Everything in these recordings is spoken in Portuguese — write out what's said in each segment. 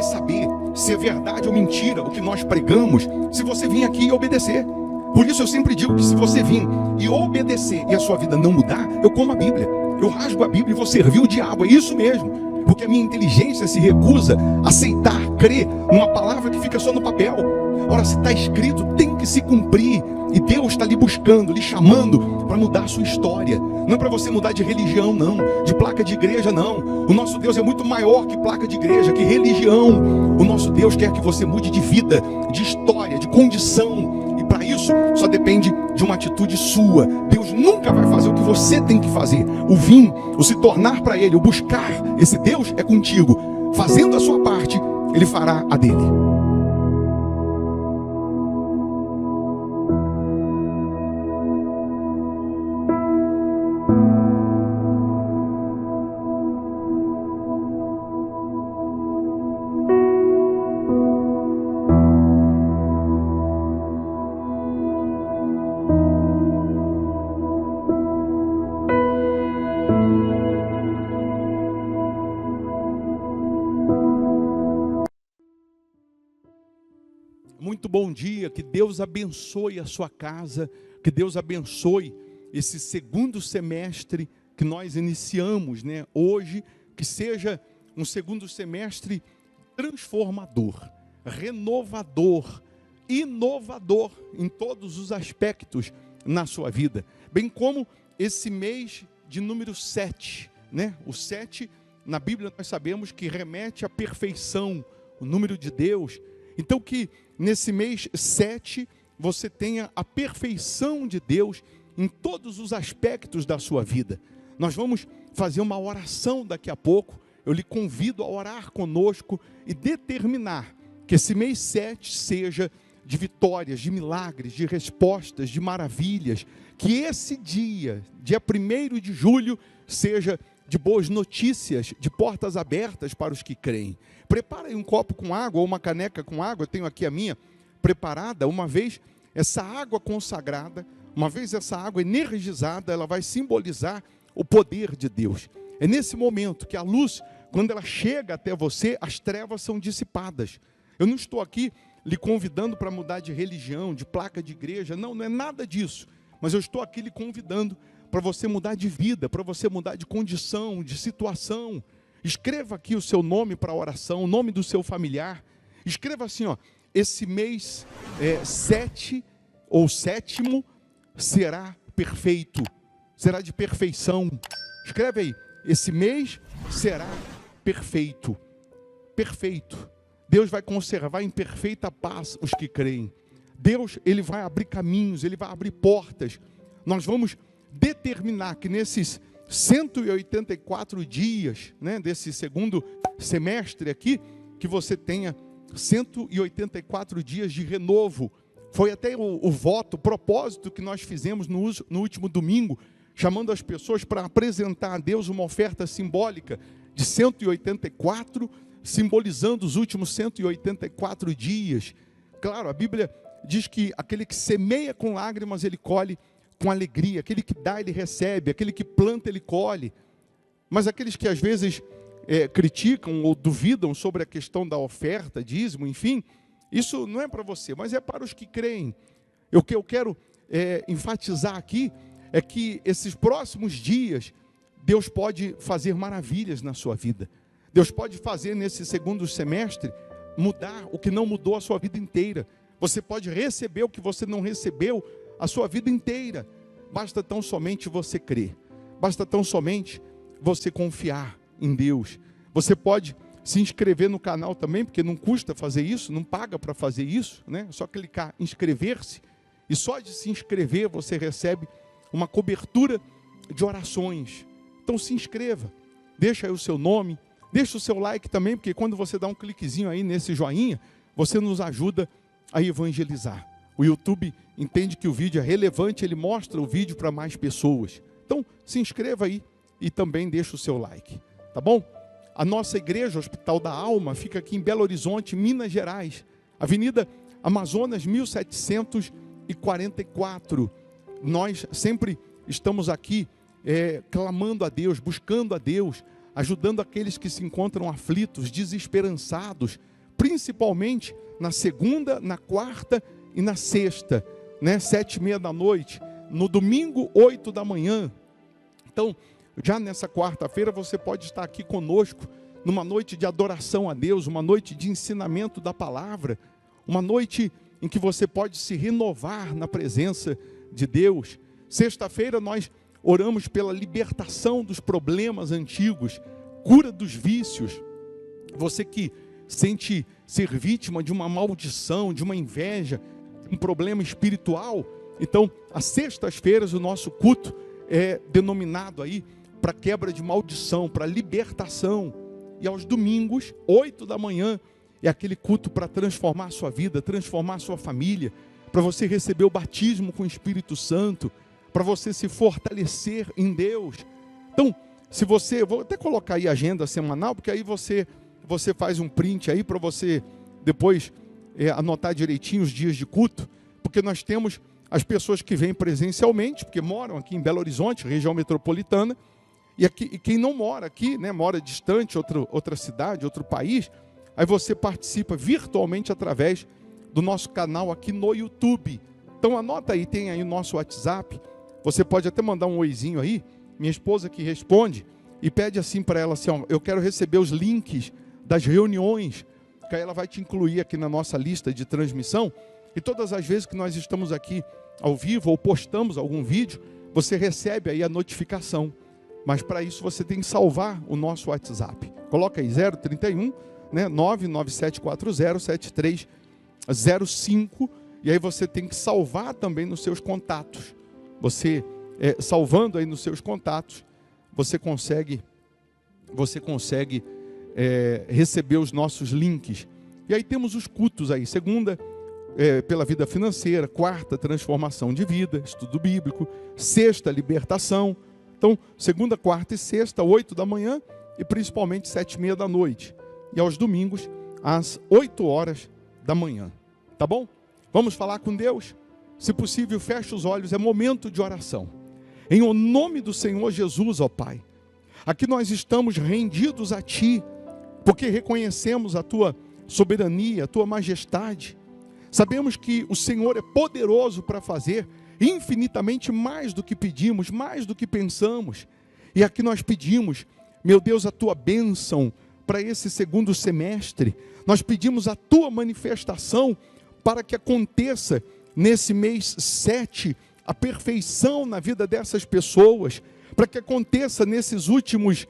saber se é verdade ou mentira o que nós pregamos, se você vir aqui e obedecer. Por isso eu sempre digo que se você vir e obedecer e a sua vida não mudar, eu como a Bíblia, eu rasgo a Bíblia e vou servir o diabo, é isso mesmo. Porque a minha inteligência se recusa a aceitar, crer numa palavra que fica só no papel. Ora, se está escrito, tem que se cumprir. E Deus está lhe buscando, lhe chamando para mudar a sua história. Não é para você mudar de religião, não. De placa de igreja, não. O nosso Deus é muito maior que placa de igreja, que religião. O nosso Deus quer que você mude de vida, de história, de condição. E para isso, só depende de uma atitude sua. Deus nunca vai fazer o que você tem que fazer. O vir, o se tornar para Ele, o buscar esse Deus é contigo. Fazendo a sua parte, Ele fará a dele. Muito bom dia, que Deus abençoe a sua casa, que Deus abençoe esse segundo semestre que nós iniciamos, né? Hoje, que seja um segundo semestre transformador, renovador, inovador em todos os aspectos na sua vida. Bem como esse mês de número 7, né? O 7, na Bíblia nós sabemos que remete à perfeição, o número de Deus. Então que nesse mês 7 você tenha a perfeição de Deus em todos os aspectos da sua vida. Nós vamos fazer uma oração daqui a pouco. Eu lhe convido a orar conosco e determinar que esse mês 7 seja de vitórias, de milagres, de respostas, de maravilhas. Que esse dia 1º de julho, seja de boas notícias, de portas abertas para os que creem. Prepara aí um copo com água ou uma caneca com água, eu tenho aqui a minha preparada. Uma vez essa água consagrada, uma vez essa água energizada, ela vai simbolizar o poder de Deus. É nesse momento que a luz, quando ela chega até você, as trevas são dissipadas. Eu não estou aqui lhe convidando para mudar de religião, de placa de igreja, não é nada disso. Mas eu estou aqui lhe convidando para você mudar de vida, para você mudar de condição, de situação. Escreva aqui o seu nome para a oração, o nome do seu familiar. Escreva assim, ó, esse mês 7 ou 7º será perfeito, será de perfeição. Escreve aí, esse mês será perfeito, perfeito. Deus vai conservar em perfeita paz os que creem. Deus, Ele vai abrir caminhos, Ele vai abrir portas. Nós vamos determinar que nesses 184 dias, né, desse segundo semestre aqui, que você tenha 184 dias de renovo. Foi até o voto, o propósito que nós fizemos no último domingo, chamando as pessoas para apresentar a Deus uma oferta simbólica de 184, simbolizando os últimos 184 dias. Claro, a Bíblia diz que aquele que semeia com lágrimas, ele colhe com alegria. Aquele que dá, ele recebe. Aquele que planta, ele colhe. Mas aqueles que às vezes criticam ou duvidam sobre a questão da oferta, dízimo, enfim, isso não é para você, mas é para os que creem. O que eu quero enfatizar aqui é que esses próximos dias, Deus pode fazer maravilhas na sua vida. Deus pode fazer nesse segundo semestre, mudar o que não mudou a sua vida inteira. Você pode receber o que você não recebeu a sua vida inteira. Basta tão somente você crer. Basta tão somente você confiar em Deus. Você pode se inscrever no canal também, porque não custa fazer isso, não paga para fazer isso, né? É só clicar em inscrever-se. E só de se inscrever você recebe uma cobertura de orações. Então se inscreva. Deixa aí o seu nome. Deixa o seu like também, porque quando você dá um cliquezinho aí nesse joinha, você nos ajuda a evangelizar. O YouTube entende que o vídeo é relevante, ele mostra o vídeo para mais pessoas. Então, se inscreva aí e também deixa o seu like, tá bom? A nossa igreja, Hospital da Alma, fica aqui em Belo Horizonte, Minas Gerais, Avenida Amazonas 1744. Nós sempre estamos aqui clamando a Deus, buscando a Deus, ajudando aqueles que se encontram aflitos, desesperançados, principalmente na segunda, na quarta e na sexta, né? 7h30 da noite, no domingo 8 da manhã. Então, já nessa quarta-feira você pode estar aqui conosco, numa noite de adoração a Deus, uma noite de ensinamento da palavra, uma noite em que você pode se renovar na presença de Deus. Sexta-feira nós oramos pela libertação dos problemas antigos, cura dos vícios. Você que sente ser vítima de uma maldição, de uma inveja, de um problema espiritual, então, às sextas-feiras o nosso culto é denominado aí para quebra de maldição, para libertação. E aos domingos, 8 da manhã, é aquele culto para transformar a sua vida, transformar a sua família, para você receber o batismo com o Espírito Santo, para você se fortalecer em Deus. Então, se você, vou até colocar aí a agenda semanal, porque aí você faz um print aí para você depois anotar direitinho os dias de culto, porque nós temos as pessoas que vêm presencialmente, porque moram aqui em Belo Horizonte, região metropolitana, e quem não mora aqui, né, mora distante, outra cidade, outro país, aí você participa virtualmente através do nosso canal aqui no YouTube. Então anota aí, tem aí o nosso WhatsApp, você pode até mandar um oizinho aí, minha esposa que responde, e pede assim para ela assim, ó, eu quero receber os links das reuniões, que aí ela vai te incluir aqui na nossa lista de transmissão, e todas as vezes que nós estamos aqui ao vivo ou postamos algum vídeo, você recebe aí a notificação. Mas para isso você tem que salvar o nosso WhatsApp. Coloca aí 031, né, 997407305, e aí você tem que salvar também nos seus contatos. Você, salvando aí nos seus contatos, você consegue receber os nossos links. E aí temos os cultos aí, segunda, pela vida financeira, quarta, transformação de vida, estudo bíblico, sexta, libertação. Então, segunda, quarta e sexta, 8 da manhã e principalmente 7h30 da noite. E aos domingos, às 8 horas da manhã. Tá bom? Vamos falar com Deus? Se possível, feche os olhos, é momento de oração. Em o nome do Senhor Jesus, ó Pai, aqui nós estamos rendidos a Ti, porque reconhecemos a Tua soberania, a Tua majestade. Sabemos que o Senhor é poderoso para fazer infinitamente mais do que pedimos, mais do que pensamos. E aqui nós pedimos, meu Deus, a Tua bênção para esse segundo semestre. Nós pedimos a Tua manifestação para que aconteça nesse mês 7 a perfeição na vida dessas pessoas, para que aconteça nesses últimos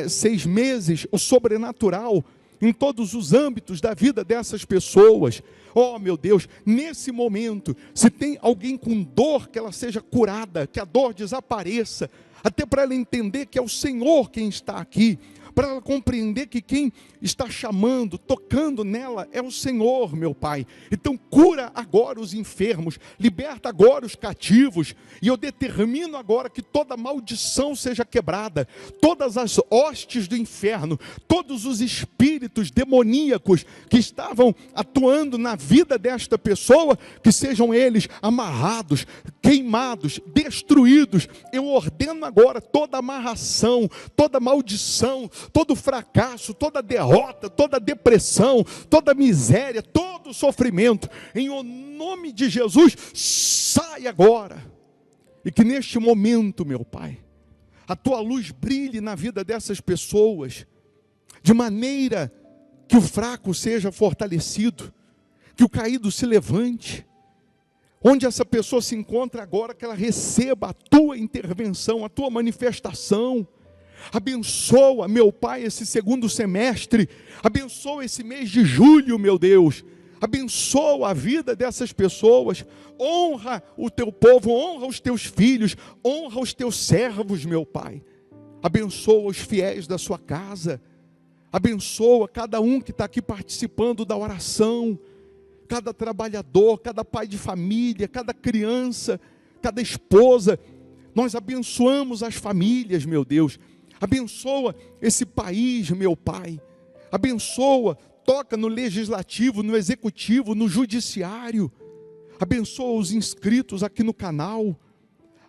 6 meses o sobrenatural em todos os âmbitos da vida dessas pessoas. Oh, meu Deus, nesse momento, se tem alguém com dor, que ela seja curada, que a dor desapareça, até para ela entender que é o Senhor quem está aqui, para ela compreender que quem está chamando, tocando nela é o Senhor, meu Pai. Então cura agora os enfermos, liberta agora os cativos, e eu determino agora que toda maldição seja quebrada, todas as hostes do inferno, todos os espíritos demoníacos que estavam atuando na vida desta pessoa, que sejam eles amarrados, queimados, destruídos. Eu ordeno agora toda amarração, toda maldição, todo fracasso, toda derrota, toda depressão, toda miséria, todo sofrimento, em o nome de Jesus, sai agora. E que neste momento, meu Pai, a Tua luz brilhe na vida dessas pessoas, de maneira que o fraco seja fortalecido, que o caído se levante. Onde essa pessoa se encontra agora, que ela receba a Tua intervenção, a Tua manifestação. Abençoa, meu Pai, esse segundo semestre, abençoa esse mês de julho, meu Deus, abençoa a vida dessas pessoas, honra o Teu povo, honra os Teus filhos, honra os Teus servos, meu Pai, abençoa os fiéis da sua casa, abençoa cada um que está aqui participando da oração, cada trabalhador, cada pai de família, cada criança, cada esposa. Nós abençoamos as famílias, meu Deus. Abençoa esse país, meu Pai. Abençoa, toca no legislativo, no executivo, no judiciário. Abençoa os inscritos aqui no canal.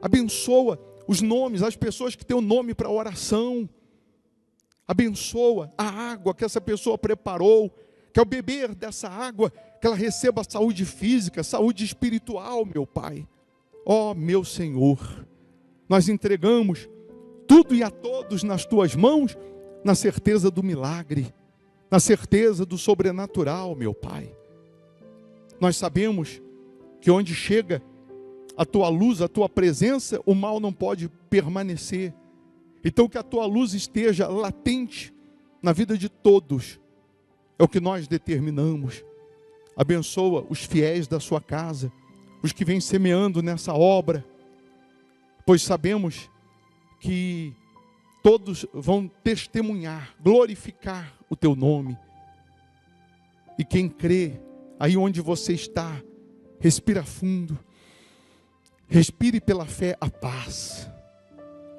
Abençoa os nomes, as pessoas que têm o nome para oração. Abençoa a água que essa pessoa preparou. que ao beber dessa água, que ela receba saúde física, saúde espiritual, meu Pai. Ó meu Senhor, nós entregamos tudo e a todos nas Tuas mãos, na certeza do milagre, na certeza do sobrenatural, meu Pai. Nós sabemos que onde chega a Tua luz, a Tua presença, o mal não pode permanecer. Então que a Tua luz esteja latente na vida de todos, é o que nós determinamos. Abençoa os fiéis da Sua casa, os que vêm semeando nessa obra, pois sabemos que todos vão testemunhar, glorificar o Teu nome. E quem crê, aí onde você está, respira fundo, respire pela fé a paz,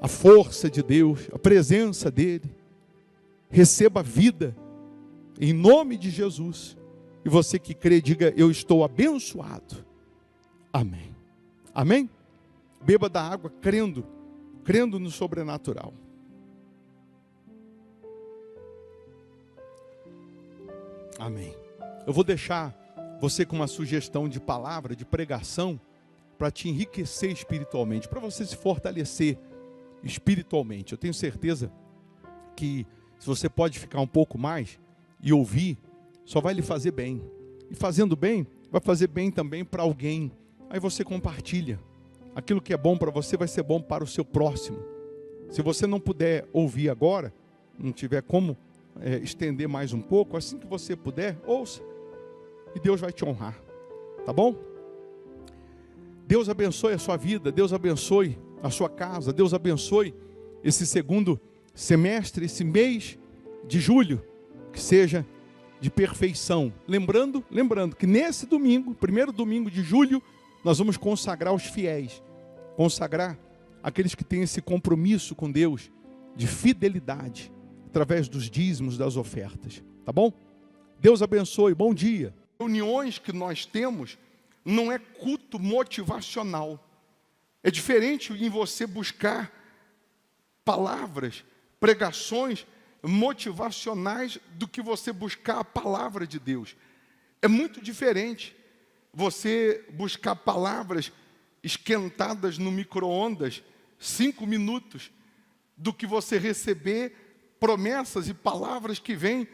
a força de Deus, a presença dEle. Receba a vida, em nome de Jesus. E você que crê, diga: eu estou abençoado. Amém. Amém? Beba da água crendo no sobrenatural. Amém. Eu vou deixar você com uma sugestão de palavra, de pregação, para te enriquecer espiritualmente, para você se fortalecer espiritualmente. Eu tenho certeza que se você pode ficar um pouco mais e ouvir, só vai lhe fazer bem. E fazendo bem, vai fazer bem também para alguém. Aí você compartilha. Aquilo que é bom para você vai ser bom para o seu próximo. Se você não puder ouvir agora, não tiver como estender mais um pouco, assim que você puder, ouça. E Deus vai te honrar. Tá bom? Deus abençoe a sua vida, Deus abençoe a sua casa, Deus abençoe esse segundo semestre, esse mês de julho, que seja de perfeição. Lembrando que nesse domingo, primeiro domingo de julho, nós vamos consagrar os fiéis, consagrar aqueles que têm esse compromisso com Deus, de fidelidade, através dos dízimos, das ofertas. Tá bom? Deus abençoe, bom dia. Reuniões que nós temos não é culto motivacional. É diferente em você buscar palavras, pregações motivacionais do que você buscar a palavra de Deus. É muito diferente você buscar palavras esquentadas no micro-ondas, 5 minutos, do que você receber promessas e palavras que vêm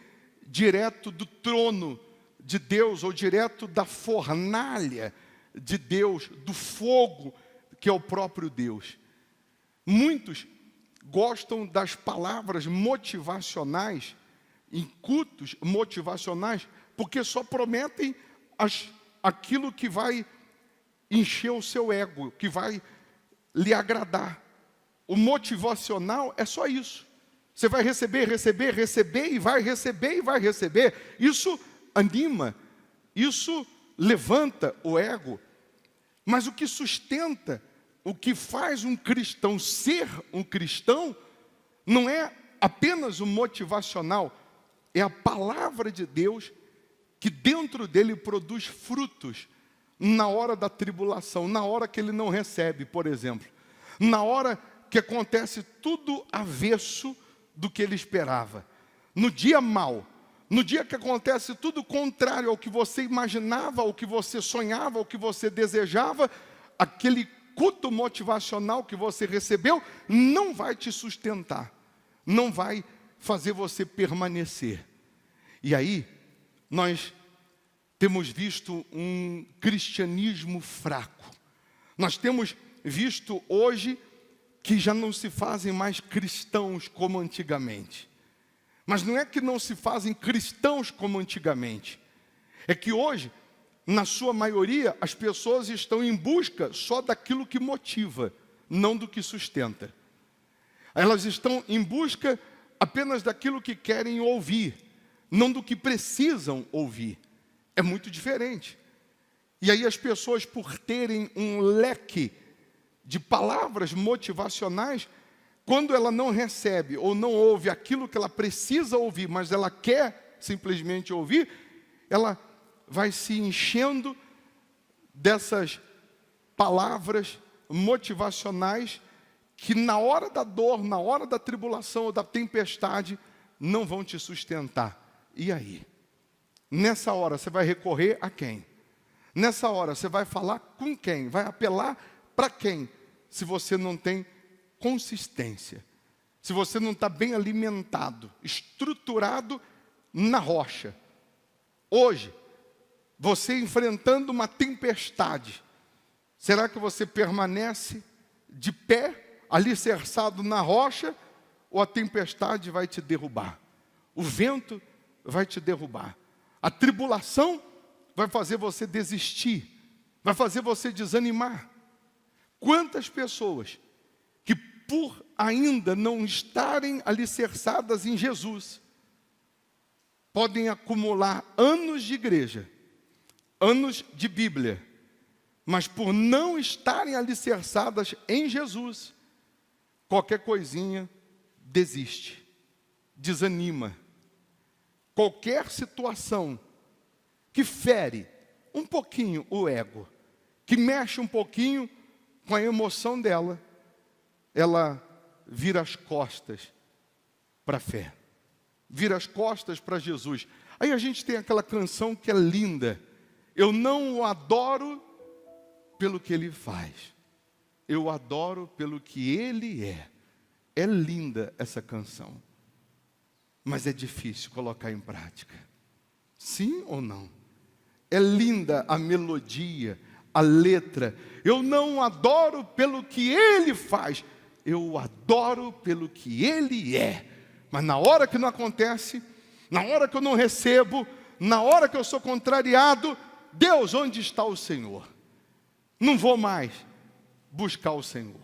direto do trono de Deus, ou direto da fornalha de Deus, do fogo que é o próprio Deus. Muitos gostam das palavras motivacionais, em cultos motivacionais, porque só prometem aquilo que vai encher o seu ego, que vai lhe agradar. O motivacional é só isso. Você vai receber e vai receber. Isso anima, isso levanta o ego. Mas o que sustenta, o que faz um cristão ser um cristão, não é apenas o motivacional, é a palavra de Deus que dentro dele produz frutos na hora da tribulação, na hora que ele não recebe, por exemplo. Na hora que acontece tudo avesso do que ele esperava. No dia mau, no dia que acontece tudo contrário ao que você imaginava, ao que você sonhava, ao que você desejava, aquele culto motivacional que você recebeu não vai te sustentar, não vai fazer você permanecer. E aí, nós temos visto um cristianismo fraco. Nós temos visto hoje que já não se fazem mais cristãos como antigamente. Mas não é que não se fazem cristãos como antigamente. É que hoje, na sua maioria, as pessoas estão em busca só daquilo que motiva, não do que sustenta. Elas estão em busca apenas daquilo que querem ouvir, não do que precisam ouvir. É muito diferente. E aí as pessoas, por terem um leque de palavras motivacionais, quando ela não recebe ou não ouve aquilo que ela precisa ouvir, mas ela quer simplesmente ouvir, ela vai se enchendo dessas palavras motivacionais que na hora da dor, na hora da tribulação ou da tempestade, não vão te sustentar. E aí? Nessa hora você vai recorrer a quem? Nessa hora você vai falar com quem? Vai apelar para quem? Se você não tem consistência, se você não está bem alimentado, estruturado na rocha. Hoje, você enfrentando uma tempestade, será que você permanece de pé, alicerçado na rocha, ou a tempestade vai te derrubar? O vento vai te derrubar. A tribulação vai fazer você desistir, vai fazer você desanimar. Quantas pessoas que por ainda não estarem alicerçadas em Jesus, podem acumular anos de igreja, anos de Bíblia, mas por não estarem alicerçadas em Jesus, qualquer coisinha desiste, desanima. Qualquer situação que fere um pouquinho o ego, que mexe um pouquinho com a emoção dela, ela vira as costas para a fé, vira as costas para Jesus. Aí a gente tem aquela canção que é linda: eu não o adoro pelo que ele faz, eu o adoro pelo que ele é. É linda essa canção, mas é difícil colocar em prática. Sim ou não? É linda a melodia, a letra. Eu não o adoro pelo que ele faz, eu o adoro pelo que ele é. Mas na hora que não acontece, na hora que eu não recebo, na hora que eu sou contrariado, Deus, onde está o Senhor? Não vou mais buscar o Senhor.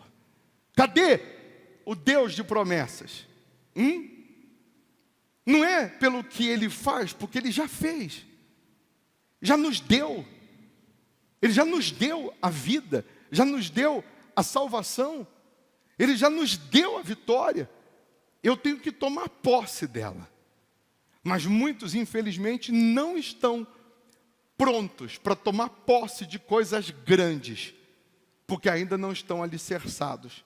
Cadê o Deus de promessas? Não é pelo que ele faz, porque ele já fez, já nos deu. Ele já nos deu a vida, já nos deu a salvação, ele já nos deu a vitória. Eu tenho que tomar posse dela. Mas muitos, infelizmente, não estão prontos para tomar posse de coisas grandes, porque ainda não estão alicerçados,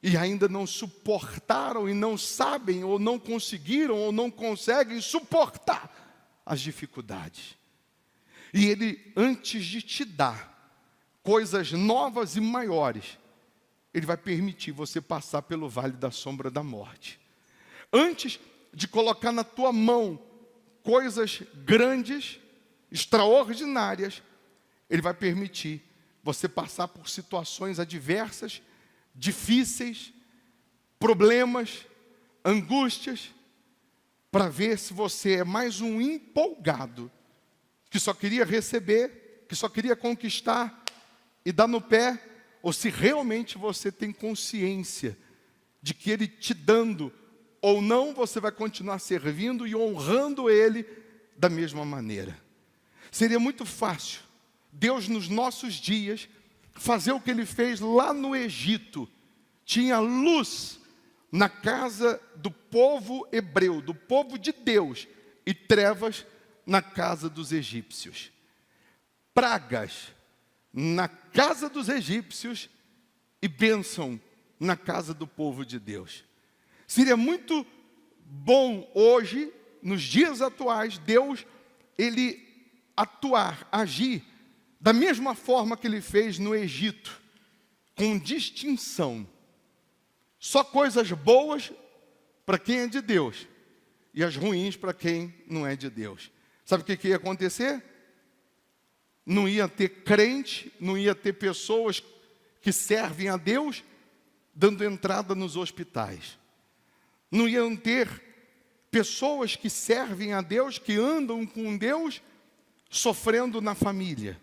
e ainda não suportaram, e não sabem, ou não conseguiram, ou não conseguem suportar as dificuldades. E ele, antes de te dar coisas novas e maiores, ele vai permitir você passar pelo vale da sombra da morte. Antes de colocar na tua mão coisas grandes, extraordinárias, ele vai permitir você passar por situações adversas, difíceis, problemas, angústias, para ver se você é mais um empolgado, que só queria receber, que só queria conquistar e dar no pé, ou se realmente você tem consciência de que ele te dando ou não, você vai continuar servindo e honrando ele da mesma maneira. Seria muito fácil Deus, nos nossos dias, fazer o que ele fez lá no Egito. Tinha luz na casa do povo hebreu, do povo de Deus, e trevas na casa dos egípcios. Pragas na casa dos egípcios e bênção na casa do povo de Deus. Seria muito bom hoje, nos dias atuais, Deus, ele atuar, agir da mesma forma que ele fez no Egito, com distinção. Só coisas boas para quem é de Deus e as ruins para quem não é de Deus. Sabe o que ia acontecer? Não ia ter crente, não ia ter pessoas que servem a Deus dando entrada nos hospitais. Não iam ter pessoas que servem a Deus, que andam com Deus, sofrendo na família,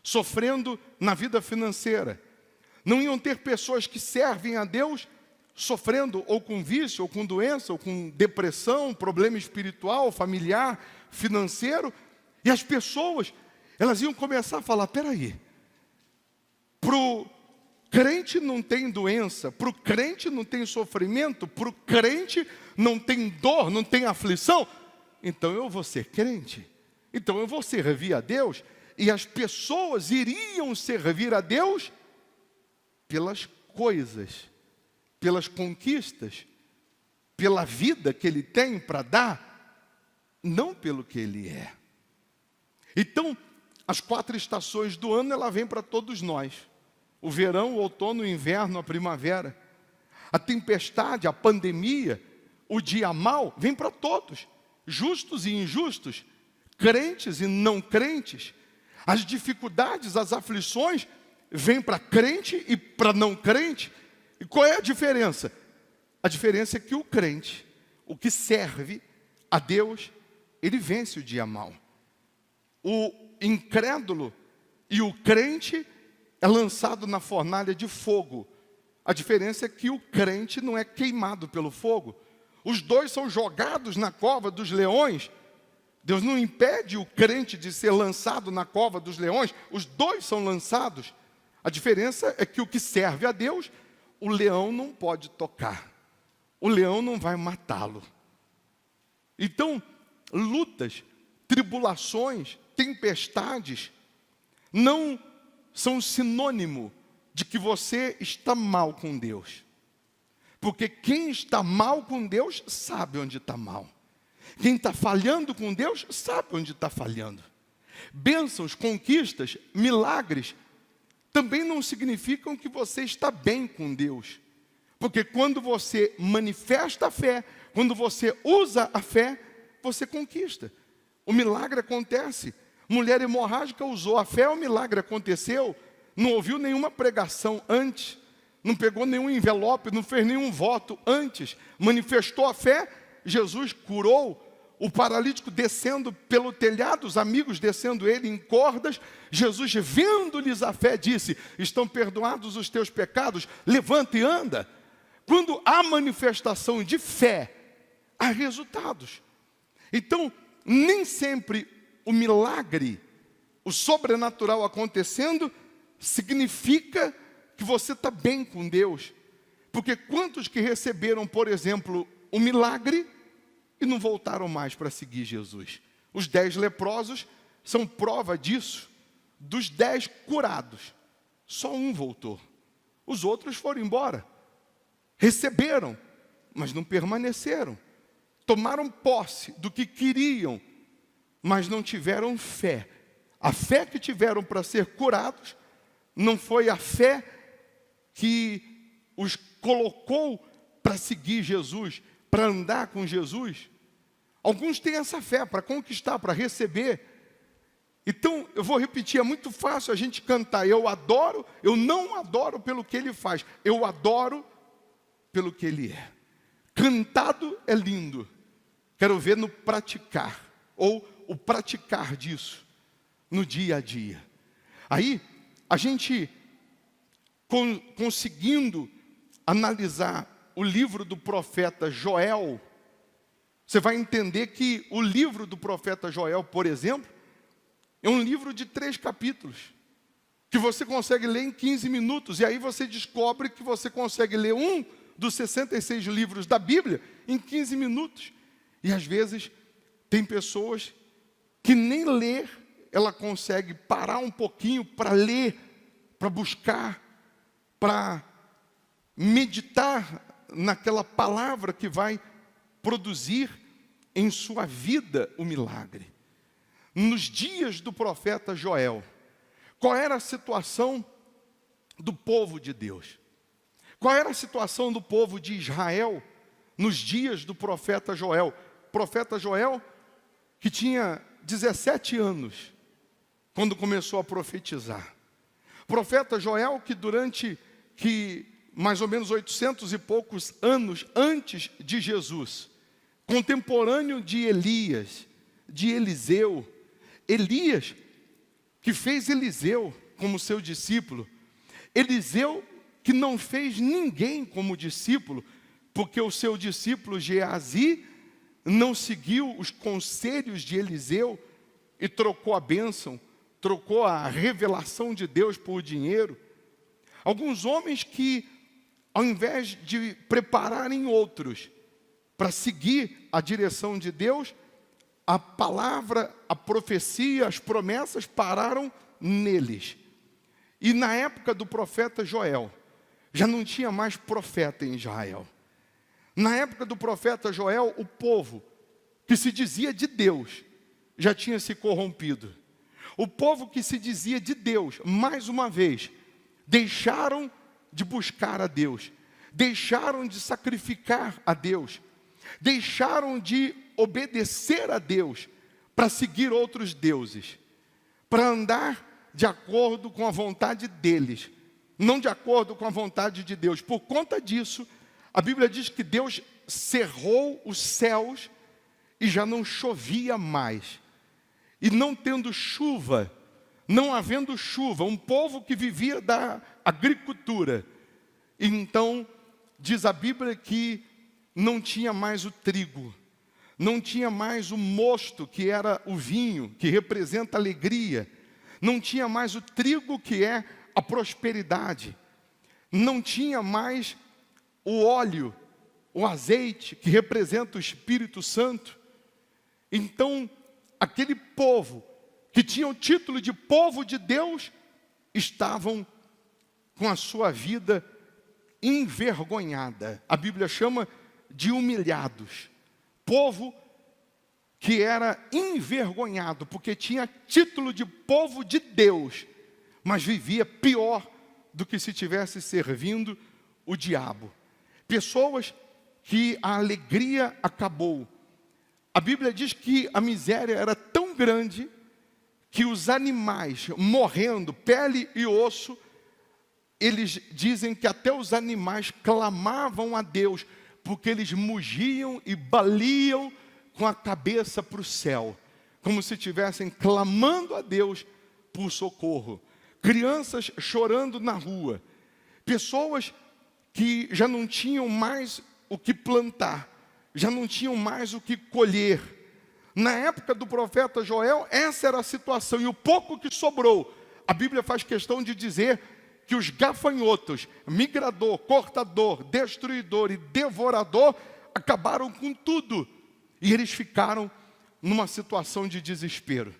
sofrendo na vida financeira. Não iam ter pessoas que servem a Deus, sofrendo ou com vício, ou com doença, ou com depressão, problema espiritual, familiar, financeiro. E as pessoas, elas iam começar a falar: peraí, para o crente não tem doença, para o crente não tem sofrimento, para o crente não tem dor, não tem aflição, então eu vou ser crente, então eu vou servir a Deus. E as pessoas iriam servir a Deus pelas coisas, pelas conquistas, pela vida que ele tem para dar, não pelo que ele é. Então, as 4 estações do ano, ela vem para todos nós. O verão, o outono, o inverno, a primavera. A tempestade, a pandemia, o dia mau, vem para todos. Justos e injustos, crentes e não crentes. As dificuldades, as aflições, vêm para crente e para não crente. E qual é a diferença? A diferença é que o crente, o que serve a Deus, ele vence o dia mau. O incrédulo e o crente é lançado na fornalha de fogo. A diferença é que o crente não é queimado pelo fogo. Os dois são jogados na cova dos leões. Deus não impede o crente de ser lançado na cova dos leões. Os dois são lançados. A diferença é que o que serve a Deus, o leão não pode tocar. O leão não vai matá-lo. Então, lutas, tribulações, tempestades, não são sinônimo de que você está mal com Deus. Porque quem está mal com Deus sabe onde está mal. Quem está falhando com Deus sabe onde está falhando. Bênçãos, conquistas, milagres também não significam que você está bem com Deus. Porque quando você manifesta a fé, quando você usa a fé, você conquista. O milagre acontece. Mulher hemorrágica usou a fé, o milagre aconteceu. Não ouviu nenhuma pregação antes. Não pegou nenhum envelope, não fez nenhum voto antes. Manifestou a fé, Jesus curou. O paralítico descendo pelo telhado, os amigos descendo ele em cordas. Jesus, vendo-lhes a fé, disse: estão perdoados os teus pecados, levanta e anda. Quando há manifestação de fé, há resultados. Então, nem sempre o milagre, o sobrenatural acontecendo, significa que você está bem com Deus. Porque quantos que receberam, por exemplo, o milagre e não voltaram mais para seguir Jesus? Os 10 leprosos são prova disso. Dos 10 curados, só um voltou. Os outros foram embora. Receberam, mas não permaneceram. Tomaram posse do que queriam, mas não tiveram fé. A fé que tiveram para ser curados não foi a fé que os colocou para seguir Jesus, para andar com Jesus. Alguns têm essa fé para conquistar, para receber. Então, eu vou repetir, é muito fácil a gente cantar: eu adoro, eu não adoro pelo que Ele faz, eu adoro pelo que Ele é. Cantado é lindo, quero ver no praticar, ou o praticar disso, no dia a dia. Aí, a gente conseguindo analisar o livro do profeta Joel, você vai entender que o livro do profeta Joel, por exemplo, é um livro de 3 capítulos, que você consegue ler em 15 minutos, e aí você descobre que você consegue ler um dos 66 livros da Bíblia em 15 minutos. E às vezes tem pessoas que nem ler, ela consegue parar um pouquinho para ler, para buscar, para meditar naquela palavra que vai produzir em sua vida o milagre. Nos dias do profeta Joel, qual era a situação do povo de Deus? Qual era a situação do povo de Israel nos dias do profeta Joel? Profeta Joel, que tinha 17 anos, quando começou a profetizar. Profeta Joel, que durante mais ou menos 800 e poucos anos antes de Jesus, contemporâneo de Elias, de Eliseu. Elias, que fez Eliseu como seu discípulo. Eliseu, que não fez ninguém como discípulo, porque o seu discípulo Geazi não seguiu os conselhos de Eliseu e trocou a bênção, trocou a revelação de Deus por dinheiro. Alguns homens que, ao invés de prepararem outros para seguir a direção de Deus, a palavra, a profecia, as promessas pararam neles. E na época do profeta Joel, já não tinha mais profeta em Israel. Na época do profeta Joel, o povo que se dizia de Deus já tinha se corrompido. O povo que se dizia de Deus, mais uma vez, deixaram de buscar a Deus, deixaram de sacrificar a Deus, deixaram de obedecer a Deus para seguir outros deuses, para andar de acordo com a vontade deles, não de acordo com a vontade de Deus. Por conta disso, a Bíblia diz que Deus cerrou os céus e já não chovia mais. E não tendo chuva, não havendo chuva, um povo que vivia da agricultura. Então, diz a Bíblia que não tinha mais o trigo, não tinha mais o mosto, que era o vinho, que representa a alegria, não tinha mais o trigo, que é a prosperidade, não tinha mais o óleo, o azeite, que representa o Espírito Santo. Então, aquele povo que tinha o título de povo de Deus, estavam com a sua vida envergonhada. A Bíblia chama de humilhados. Povo que era envergonhado, porque tinha título de povo de Deus, mas vivia pior do que se tivesse servindo o diabo. Pessoas que a alegria acabou. A Bíblia diz que a miséria era tão grande que os animais morrendo, pele e osso, eles dizem que até os animais clamavam a Deus, porque eles mugiam e baliam com a cabeça para o céu, como se estivessem clamando a Deus por socorro. Crianças chorando na rua, pessoas que já não tinham mais o que plantar, já não tinham mais o que colher. Na época do profeta Joel, essa era a situação, e o pouco que sobrou, a Bíblia faz questão de dizer que os gafanhotos, migrador, cortador, destruidor e devorador, acabaram com tudo, e eles ficaram numa situação de desespero.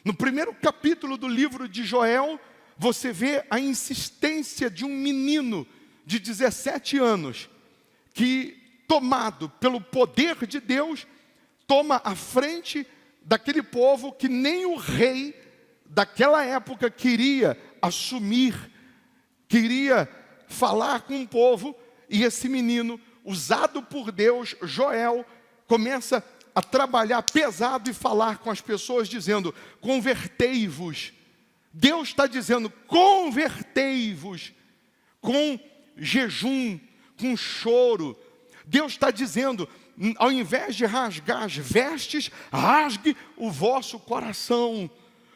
No primeiro capítulo do livro de Joel, você vê a insistência de um menino de 17 anos, que, tomado pelo poder de Deus, toma a frente daquele povo que nem o rei daquela época queria assumir, queria falar com o povo, e esse menino, usado por Deus, Joel, começa a trabalhar pesado e falar com as pessoas, dizendo: convertei-vos. Deus está dizendo: convertei-vos, com jejum, com choro. Deus está dizendo: ao invés de rasgar as vestes, rasgue o vosso coração.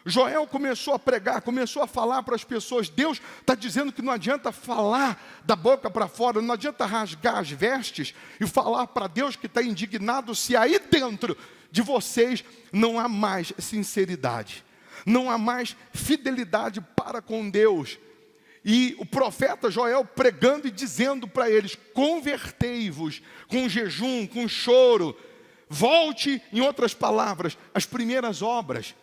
Joel começou a pregar, começou a falar para as pessoas. Deus está dizendo que não adianta falar da boca para fora, não adianta rasgar as vestes e falar para Deus que está indignado, se aí dentro de vocês não há mais sinceridade, não há mais fidelidade para com Deus. E o profeta Joel pregando e dizendo para eles: convertei-vos, com jejum, com choro. Volte, em outras palavras, às primeiras obras.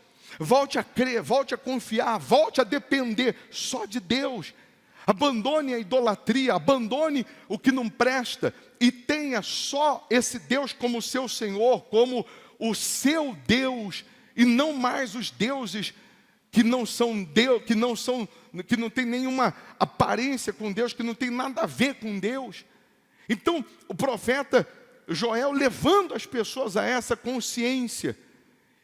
Volte a crer, volte a confiar, volte a depender só de Deus. Abandone a idolatria, abandone o que não presta e tenha só esse Deus como seu Senhor, como o seu Deus, e não mais os deuses que não são Deus, que não tem nenhuma aparência com Deus, que não tem nada a ver com Deus. Então, o profeta Joel levando as pessoas a essa consciência,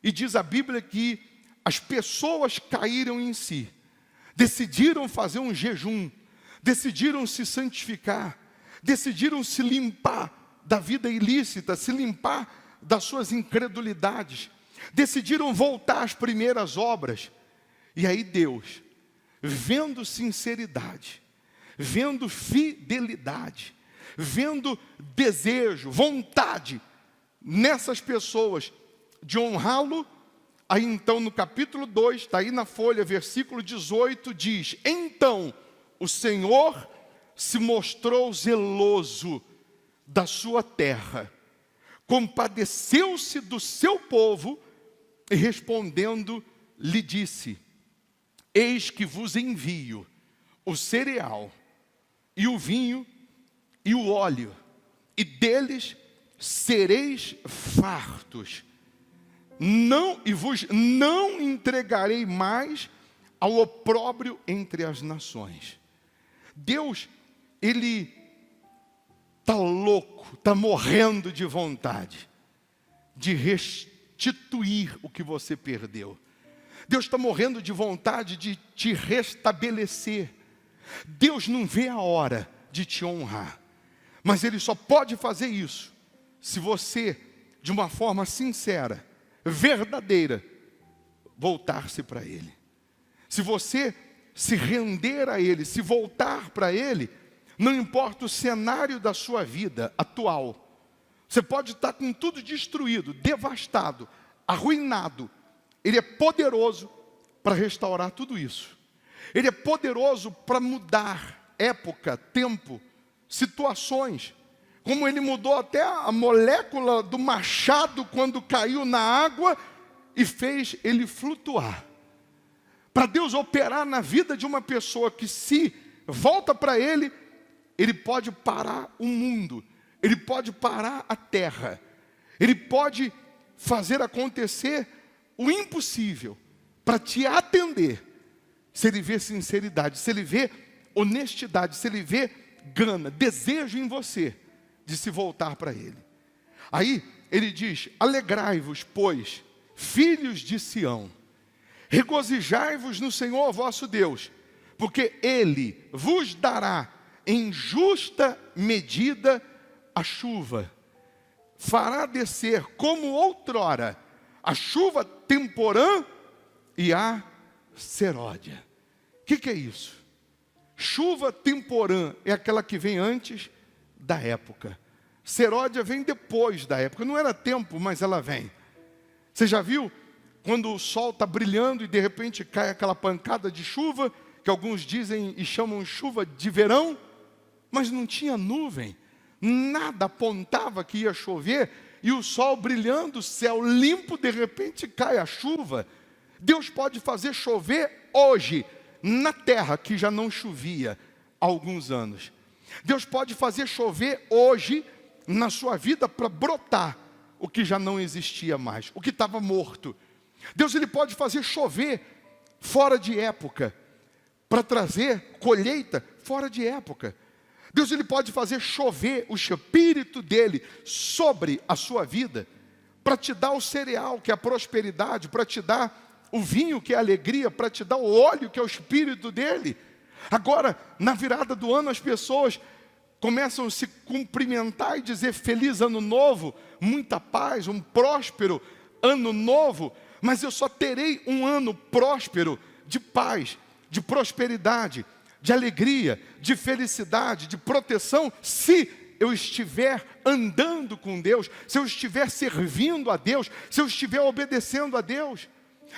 e diz a Bíblia que as pessoas caíram em si, decidiram fazer um jejum, decidiram se santificar, decidiram se limpar da vida ilícita, se limpar das suas incredulidades, decidiram voltar às primeiras obras. E aí Deus, vendo sinceridade, vendo fidelidade, vendo desejo, vontade nessas pessoas de honrá-lo, aí então no capítulo 2, está aí na folha, versículo 18, diz: então o Senhor se mostrou zeloso da sua terra, compadeceu-se do seu povo, e respondendo lhe disse: eis que vos envio o cereal, e o vinho, e o óleo, e deles sereis fartos. vos não entregarei mais ao opróbrio entre as nações. Deus, Ele está louco, está morrendo de vontade de restituir o que você perdeu. Deus está morrendo de vontade de te restabelecer. Deus não vê a hora de te honrar, mas Ele só pode fazer isso se você, de uma forma sincera, verdadeira, voltar-se para Ele. Se você se render a Ele, se voltar para Ele, não importa o cenário da sua vida atual, você pode estar com tudo destruído, devastado, arruinado. Ele é poderoso para restaurar tudo isso. Ele é poderoso para mudar época, tempo, situações. Como Ele mudou até a molécula do machado quando caiu na água e fez ele flutuar. Para Deus operar na vida de uma pessoa que se volta para Ele, Ele pode parar o mundo, Ele pode parar a terra, Ele pode fazer acontecer o impossível para te atender, se Ele vê sinceridade, se Ele vê honestidade, se Ele vê gana, desejo em você de se voltar para Ele. Aí Ele diz: alegrai-vos, pois, filhos de Sião, regozijai-vos no Senhor vosso Deus, porque Ele vos dará em justa medida a chuva, fará descer como outrora a chuva temporã e a seródia. O que é isso? Chuva temporã é aquela que vem antes da época. Seródia vem depois da época. Não era tempo, mas ela vem. Você já viu quando o sol está brilhando e de repente cai aquela pancada de chuva, que alguns dizem e chamam chuva de verão, mas não tinha nuvem, nada apontava que ia chover, e o sol brilhando, o céu limpo, de repente cai a chuva. Deus pode fazer chover hoje na terra que já não chovia há alguns anos. Deus pode fazer chover hoje na sua vida para brotar o que já não existia mais, o que estava morto. Deus, Ele pode fazer chover fora de época, para trazer colheita fora de época. Deus, Ele pode fazer chover o Espírito dEle sobre a sua vida, para te dar o cereal, que é a prosperidade, para te dar o vinho, que é a alegria, para te dar o óleo, que é o Espírito dEle. Agora, na virada do ano, as pessoas começam a se cumprimentar e dizer feliz ano novo, muita paz, um próspero ano novo, mas eu só terei um ano próspero de paz, de prosperidade, de alegria, de felicidade, de proteção, se eu estiver andando com Deus, se eu estiver servindo a Deus, se eu estiver obedecendo a Deus.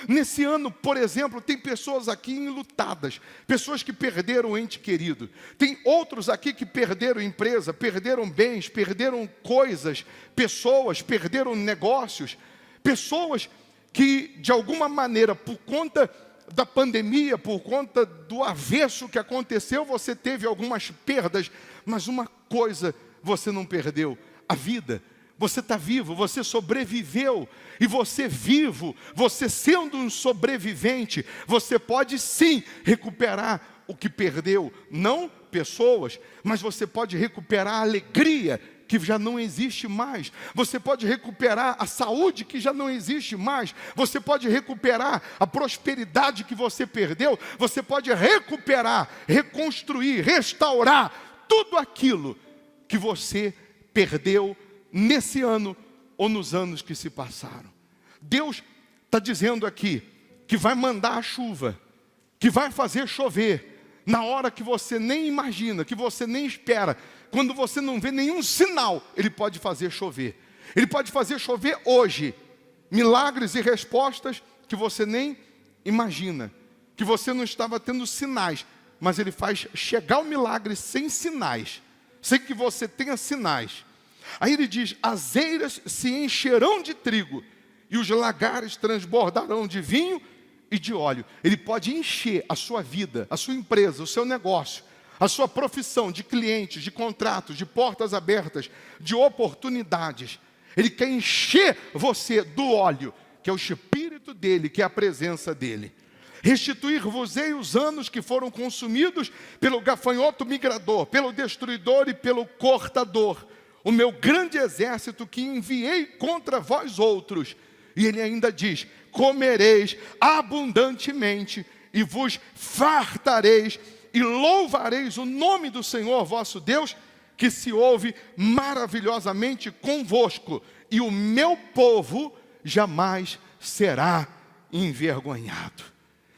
Nesse ano, por exemplo, tem pessoas aqui enlutadas, pessoas que perderam um ente querido. Tem outros aqui que perderam empresa, perderam bens, perderam coisas, pessoas, perderam negócios. Pessoas que, de alguma maneira, por conta da pandemia, por conta do avesso que aconteceu, você teve algumas perdas, mas uma coisa você não perdeu: a vida. Você está vivo, você sobreviveu, e você vivo, você sendo um sobrevivente, você pode sim recuperar o que perdeu, não pessoas, mas você pode recuperar a alegria que já não existe mais, você pode recuperar a saúde que já não existe mais, você pode recuperar a prosperidade que você perdeu, você pode recuperar, reconstruir, restaurar tudo aquilo que você perdeu nesse ano ou nos anos que se passaram. Deus está dizendo aqui que vai mandar a chuva, que vai fazer chover na hora que você nem imagina, que você nem espera. Quando você não vê nenhum sinal, Ele pode fazer chover. Ele pode fazer chover hoje milagres e respostas que você nem imagina, que você não estava tendo sinais, mas Ele faz chegar o milagre sem sinais, sem que você tenha sinais. Aí Ele diz: as eiras se encherão de trigo e os lagares transbordarão de vinho e de óleo. Ele pode encher a sua vida, a sua empresa, o seu negócio, a sua profissão de clientes, de contratos, de portas abertas, de oportunidades. Ele quer encher você do óleo que é o Espírito dele, que é a presença dele. Restituir-vos-ei os anos que foram consumidos pelo gafanhoto migrador, pelo destruidor e pelo cortador, o meu grande exército que enviei contra vós outros. E ele ainda diz: comereis abundantemente e vos fartareis e louvareis o nome do Senhor vosso Deus, que se ouve maravilhosamente convosco, e o meu povo jamais será envergonhado.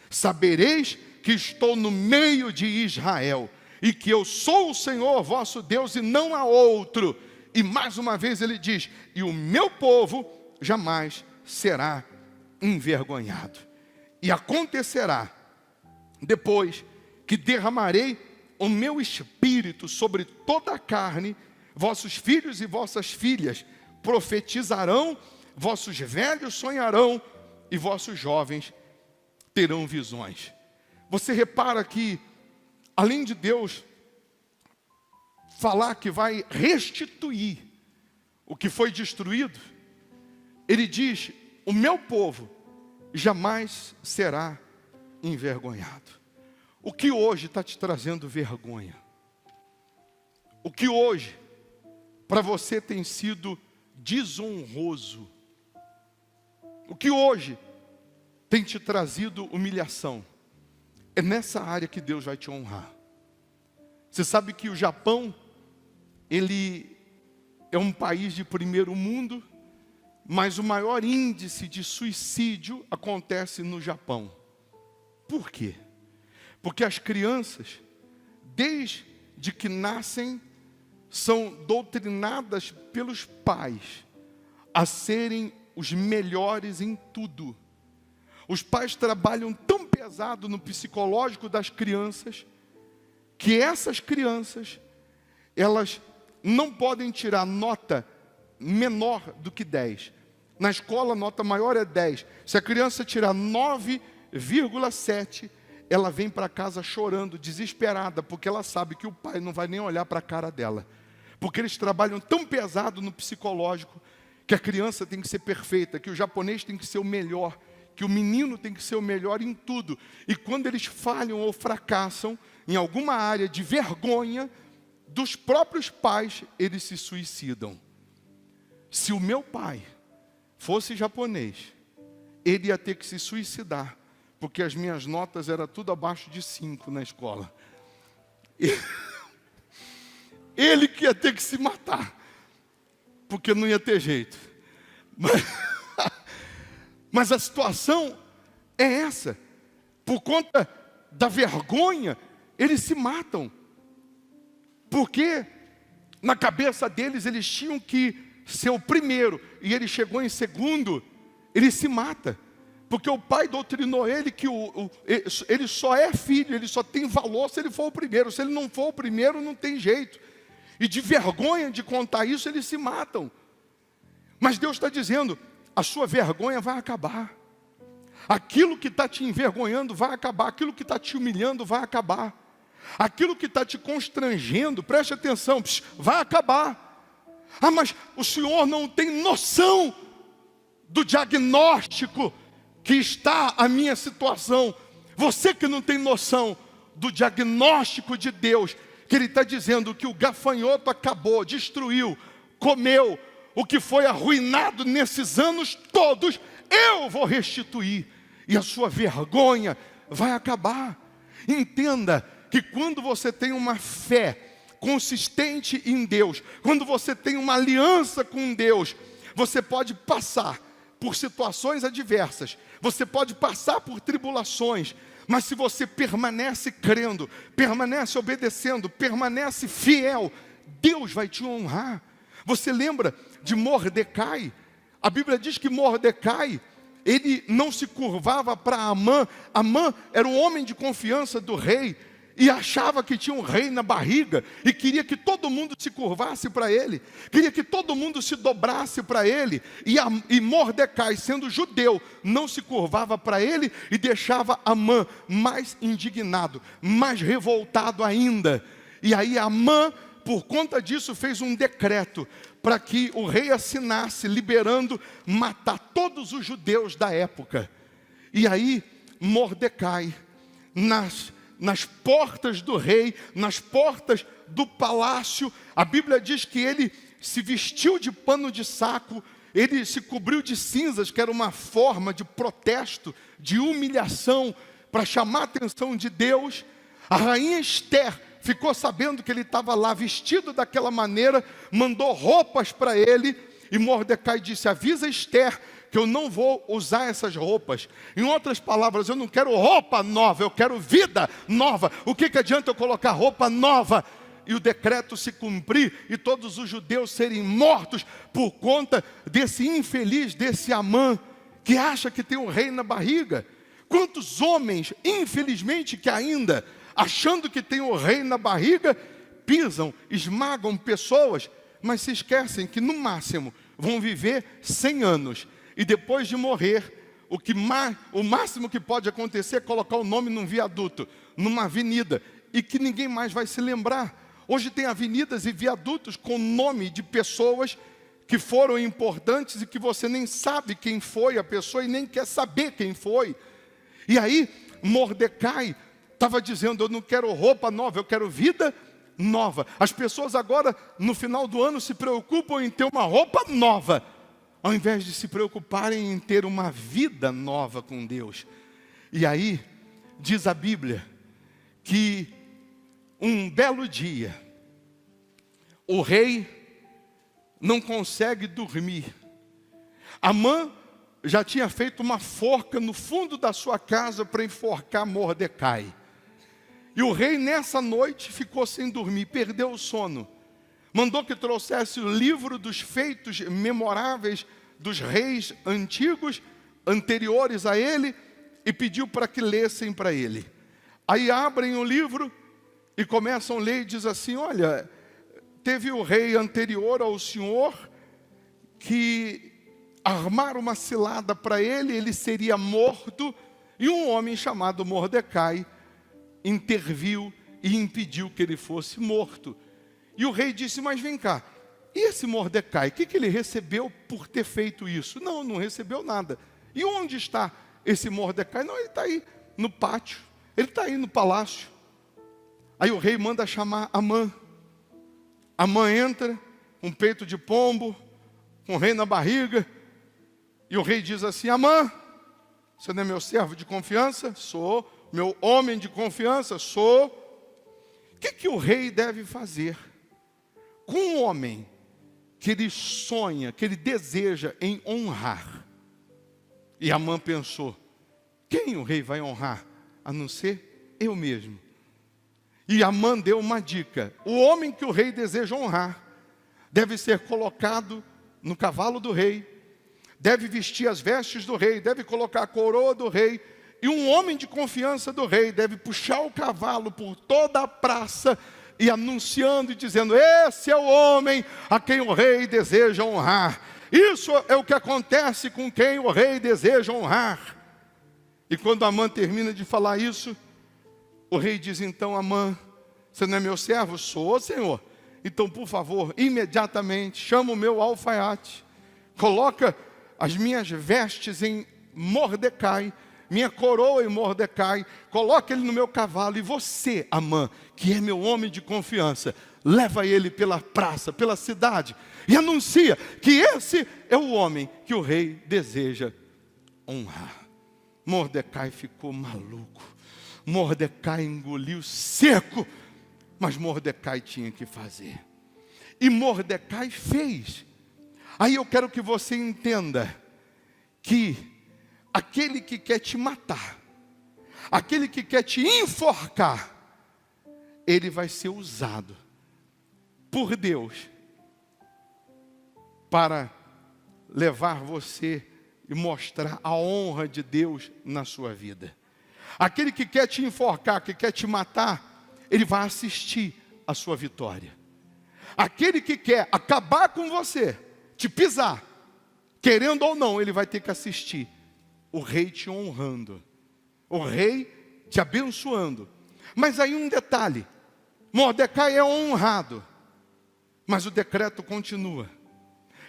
Sabereis que estou no meio de Israel, e que eu sou o Senhor vosso Deus, e não há outro. E mais uma vez ele diz: e o meu povo jamais será envergonhado. E acontecerá, depois que derramarei o meu espírito sobre toda a carne, vossos filhos e vossas filhas profetizarão, vossos velhos sonharão, e vossos jovens terão visões. Você repara que, além de Deus falar que vai restituir o que foi destruído, ele diz: o meu povo jamais será envergonhado. O que hoje está te trazendo vergonha? O que hoje para você tem sido desonroso? O que hoje tem te trazido humilhação? É nessa área que Deus vai te honrar. Você sabe que o Japão, ele é um país de primeiro mundo, mas o maior índice de suicídio acontece no Japão. Por quê? Porque as crianças, desde que nascem, são doutrinadas pelos pais a serem os melhores em tudo. Os pais trabalham tão pesado no psicológico das crianças, que essas crianças, elas não podem tirar nota menor do que 10. Na escola, a nota maior é 10. Se a criança tirar 9,7, ela vem para casa chorando, desesperada, porque ela sabe que o pai não vai nem olhar para a cara dela. Porque eles trabalham tão pesado no psicológico, que a criança tem que ser perfeita, que o japonês tem que ser o melhor, que o menino tem que ser o melhor em tudo. E quando eles falham ou fracassam em alguma área de vergonha dos próprios pais, eles se suicidam. Se o meu pai fosse japonês, ele ia ter que se suicidar, porque as minhas notas eram tudo abaixo de 5 na escola. Ele que ia ter que se matar, porque não ia ter jeito. Mas a situação é essa. Por conta da vergonha, eles se matam. Porque na cabeça deles, eles tinham que ser o primeiro, e ele chegou em segundo, ele se mata. Porque o pai doutrinou ele que ele só é filho, ele só tem valor se ele for o primeiro. Se ele não for o primeiro, não tem jeito. E de vergonha de contar isso, eles se matam. Mas Deus está dizendo: a sua vergonha vai acabar. Aquilo que está te envergonhando vai acabar. Aquilo que está te humilhando vai acabar. Aquilo que está te constrangendo, preste atenção, vai acabar. Ah, mas o senhor não tem noção do diagnóstico que está a minha situação. Você que não tem noção do diagnóstico de Deus, que Ele está dizendo que o gafanhoto acabou, destruiu, comeu, o que foi arruinado nesses anos todos, eu vou restituir, e a sua vergonha vai acabar. Entenda que quando você tem uma fé consistente em Deus, quando você tem uma aliança com Deus, você pode passar por situações adversas, você pode passar por tribulações, mas se você permanece crendo, permanece obedecendo, permanece fiel, Deus vai te honrar. Você lembra de Mordecai? A Bíblia diz que Mordecai, ele não se curvava para Amã. Amã era um homem de confiança do rei, e achava que tinha um rei na barriga, e queria que todo mundo se curvasse para ele, queria que todo mundo se dobrasse para ele, e Mordecai, sendo judeu, não se curvava para ele, e deixava Amã mais indignado, mais revoltado ainda. E aí Amã por conta disso, fez um decreto para que o rei assinasse, liberando matar todos os judeus da época. E aí, Mordecai, nas portas do rei, nas portas do palácio, a Bíblia diz que ele se vestiu de pano de saco, ele se cobriu de cinzas, que era uma forma de protesto, de humilhação, para chamar a atenção de Deus. A rainha Esther ficou sabendo que ele estava lá vestido daquela maneira, mandou roupas para ele, e Mordecai disse: avisa Esther que eu não vou usar essas roupas. Em outras palavras, eu não quero roupa nova, eu quero vida nova. O que adianta eu colocar roupa nova e o decreto se cumprir e todos os judeus serem mortos por conta desse infeliz, desse Amã, que acha que tem um rei na barriga? Quantos homens, infelizmente, que ainda, achando que tem o rei na barriga, pisam, esmagam pessoas, mas se esquecem que no máximo vão viver 100 anos. E depois de morrer, o máximo que pode acontecer é colocar o nome num viaduto, numa avenida, e que ninguém mais vai se lembrar. Hoje tem avenidas e viadutos com nome de pessoas que foram importantes e que você nem sabe quem foi a pessoa e nem quer saber quem foi. E aí, Mordecai estava dizendo: eu não quero roupa nova, eu quero vida nova. As pessoas agora, no final do ano, se preocupam em ter uma roupa nova, ao invés de se preocuparem em ter uma vida nova com Deus. E aí, diz a Bíblia, que um belo dia, o rei não consegue dormir. Amã já tinha feito uma forca no fundo da sua casa para enforcar Mordecai. E o rei nessa noite ficou sem dormir, perdeu o sono. Mandou que trouxesse o livro dos feitos memoráveis dos reis antigos, anteriores a ele, e pediu para que lessem para ele. Aí abrem o livro e começam a ler e diz assim: olha, teve o rei anterior ao senhor que armaram uma cilada para ele, ele seria morto, e um homem chamado Mordecai interviu e impediu que ele fosse morto. E o rei disse: mas vem cá, e esse Mordecai, o que ele recebeu por ter feito isso? Não recebeu nada. E onde está esse Mordecai? Não, ele está aí no pátio, ele está aí no palácio. Aí o rei manda chamar Amã. Amã entra, um peito de pombo, com o rei na barriga, e o rei diz assim: Amã, você não é meu servo de confiança? Sou. Meu homem de confiança? Sou. O que o rei deve fazer com um homem que ele sonha, que ele deseja em honrar? E Amã pensou: quem o rei vai honrar, a não ser eu mesmo? E Amã deu uma dica: o homem que o rei deseja honrar deve ser colocado no cavalo do rei, deve vestir as vestes do rei, deve colocar a coroa do rei, e um homem de confiança do rei deve puxar o cavalo por toda a praça e anunciando e dizendo: esse é o homem a quem o rei deseja honrar. Isso é o que acontece com quem o rei deseja honrar. E quando Amã termina de falar isso, o rei diz: então, Amã, você não é meu servo? Sou, senhor. Então, por favor, imediatamente chama o meu alfaiate, coloca as minhas vestes em Mordecai, minha coroa em Mordecai, coloca ele no meu cavalo, e você, Amã, que é meu homem de confiança, leva ele pela praça, pela cidade, e anuncia que esse é o homem que o rei deseja honrar. Mordecai ficou maluco. Mordecai engoliu seco, mas Mordecai tinha que fazer. E Mordecai fez. Aí eu quero que você entenda que aquele que quer te matar, aquele que quer te enforcar, ele vai ser usado por Deus para levar você e mostrar a honra de Deus na sua vida. Aquele que quer te enforcar, que quer te matar, ele vai assistir a sua vitória. Aquele que quer acabar com você, te pisar, querendo ou não, ele vai ter que assistir o rei te honrando, o rei te abençoando. Mas aí um detalhe: Mordecai é honrado, Mas o decreto continua.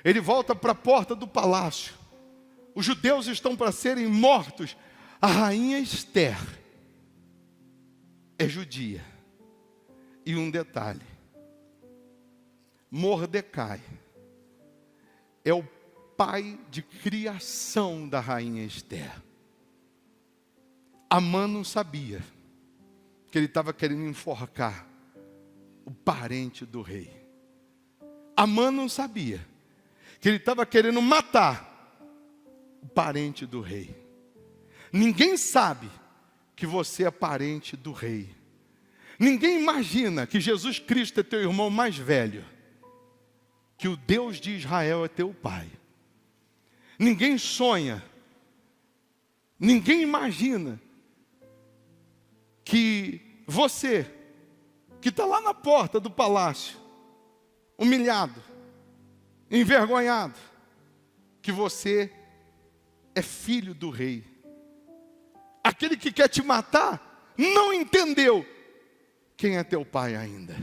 Ele volta para a porta do palácio. Os judeus estão para serem mortos. A rainha Esther é judia. E um detalhe: Mordecai é o pai de criação da rainha Esther. Amã não sabia que ele estava querendo enforcar o parente do rei. Amã não sabia que ele estava querendo matar o parente do rei. Ninguém sabe que você é parente do rei. Ninguém imagina que Jesus Cristo é teu irmão mais velho, que o Deus de Israel é teu pai. Ninguém sonha, ninguém imagina que você, que está lá na porta do palácio, humilhado, envergonhado, que você é filho do rei. Aquele que quer te matar não entendeu quem é teu pai ainda.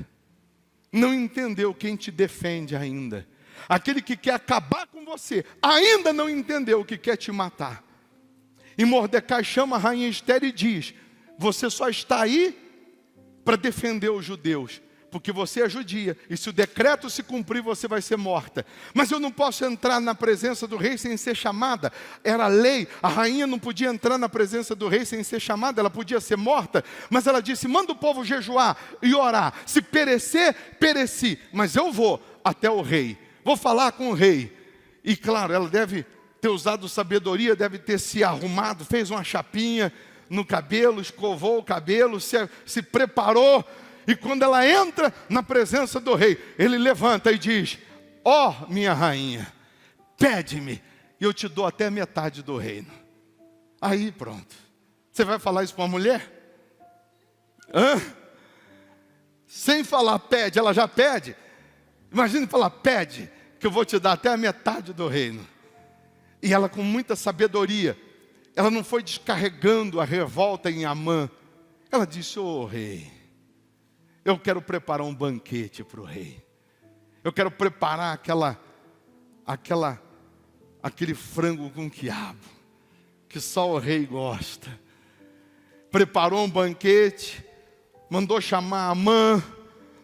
Não entendeu quem te defende ainda. Aquele que quer acabar com você ainda não entendeu o que quer te matar. E Mordecai chama a rainha Esther e diz: você só está aí para defender os judeus, porque você é judia, e se o decreto se cumprir, você vai ser morta. Mas eu não posso entrar na presença do rei sem ser chamada. Era lei, a rainha não podia entrar na presença do rei sem ser chamada, ela podia ser morta. Mas ela disse: manda o povo jejuar e orar. Se perecer, pereci, mas eu vou até o rei, vou falar com o rei. E claro, ela deve ter usado sabedoria, deve ter se arrumado, fez uma chapinha no cabelo, escovou o cabelo, se preparou. E quando ela entra na presença do rei, ele levanta e diz: ó, minha rainha, pede-me, e eu te dou até metade do reino. Aí pronto. Você vai falar isso para uma mulher? Sem falar pede, ela já pede. Imagine falar: pede, que eu vou te dar até a metade do reino. E ela, com muita sabedoria, ela não foi descarregando a revolta em Amã. Ela disse: ô rei, eu quero preparar um banquete para o rei. Eu quero preparar aquele frango com quiabo, que só o rei gosta. Preparou um banquete, mandou chamar Amã.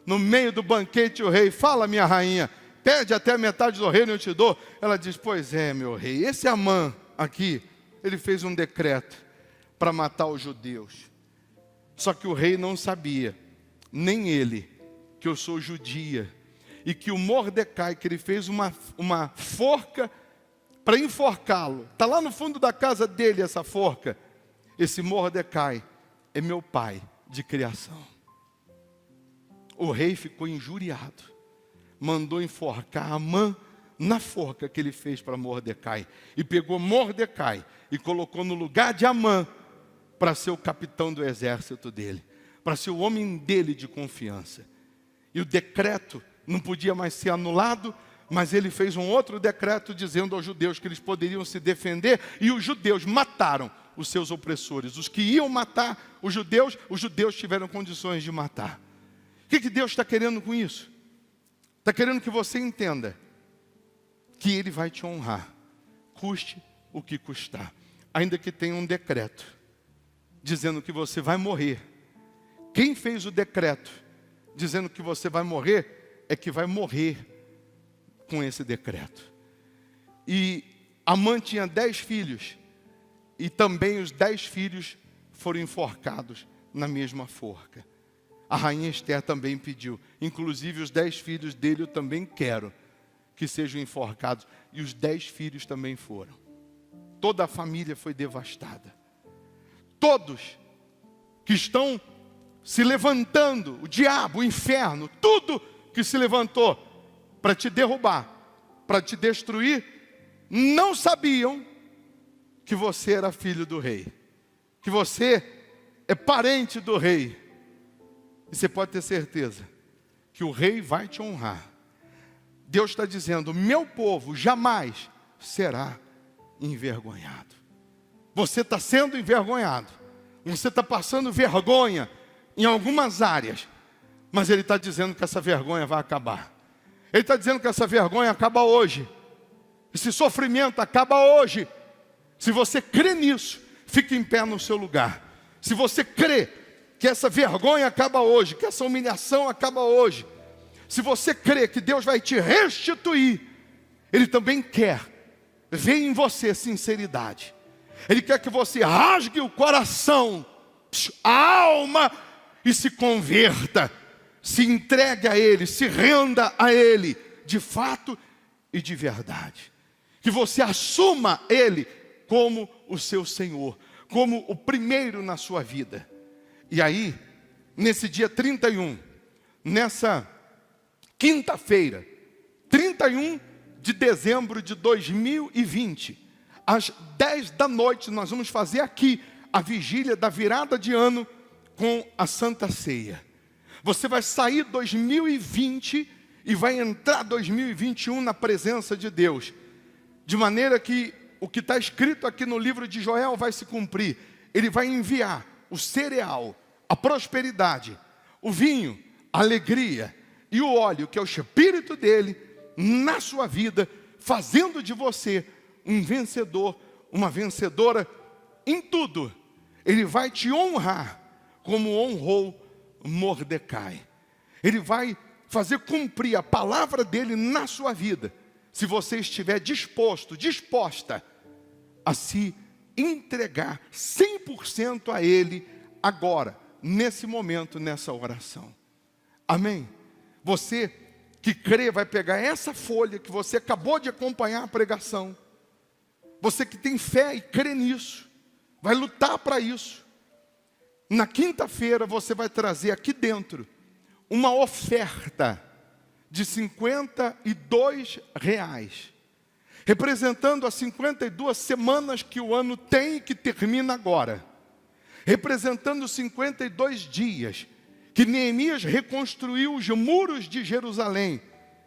No meio do banquete o rei: fala, minha rainha, pede até a metade do reino, eu te dou. Ela diz: pois é, meu rei, esse Amã aqui, ele fez um decreto para matar os judeus. Só que o rei não sabia, nem ele, que eu sou judia, e que o Mordecai, que ele fez uma forca para enforcá-lo, está lá no fundo da casa dele essa forca. Esse Mordecai é meu pai de criação. O rei ficou injuriado, mandou enforcar Amã na forca que ele fez para Mordecai, e pegou Mordecai e colocou no lugar de Amã para ser o capitão do exército dele, para ser o homem dele de confiança. E o decreto não podia mais ser anulado, mas ele fez um outro decreto dizendo aos judeus que eles poderiam se defender, e os judeus mataram os seus opressores. Os que iam matar os judeus tiveram condições de matar. O que Deus está querendo com isso? Está querendo que você entenda que Ele vai te honrar, custe o que custar, ainda que tenha um decreto dizendo que você vai morrer. Quem fez o decreto dizendo que você vai morrer é que vai morrer com esse decreto. E Amã tinha 10 filhos, e também os 10 filhos foram enforcados na mesma forca. A rainha Esther também pediu, inclusive os 10 filhos dele eu também quero que sejam enforcados, e os 10 filhos também foram. Toda a família foi devastada. Todos que estão se levantando, o diabo, o inferno, tudo que se levantou para te derrubar, para te destruir, não sabiam que você era filho do rei, que você é parente do rei. E você pode ter certeza que o rei vai te honrar. Deus está dizendo: meu povo jamais será envergonhado. Você está sendo envergonhado, você está passando vergonha em algumas áreas, mas Ele está dizendo que essa vergonha vai acabar. Ele está dizendo que essa vergonha acaba hoje. Esse sofrimento acaba hoje. Se você crê nisso, fique em pé no seu lugar. Se você crê que essa vergonha acaba hoje, que essa humilhação acaba hoje, se você crê que Deus vai te restituir, Ele também quer ver em você sinceridade. Ele quer que você rasgue o coração, a alma, e se converta, se entregue a Ele, se renda a Ele, de fato e de verdade. Que você assuma Ele como o seu Senhor, como o primeiro na sua vida. E aí, nesse dia 31, nessa quinta-feira, 31 de dezembro de 2020, às 10 da noite, nós vamos fazer aqui a vigília da virada de ano com a Santa Ceia. Você vai sair 2020 e vai entrar 2021 na presença de Deus, de maneira que o que está escrito aqui no livro de Joel vai se cumprir. Ele vai enviar o cereal, a prosperidade, o vinho, a alegria e o óleo, que é o Espírito dele, na sua vida, fazendo de você um vencedor, uma vencedora em tudo. Ele vai te honrar como honrou Mordecai. Ele vai fazer cumprir a palavra dele na sua vida, se você estiver disposto, disposta a se entregar 100% a Ele agora, nesse momento, nessa oração. Amém? Você que crê vai pegar essa folha que você acabou de acompanhar a pregação. Você que tem fé e crê nisso, vai lutar para isso. Na quinta-feira você vai trazer aqui dentro uma oferta de R$52, representando as 52 semanas que o ano tem e que termina agora, representando 52 dias que Neemias reconstruiu os muros de Jerusalém,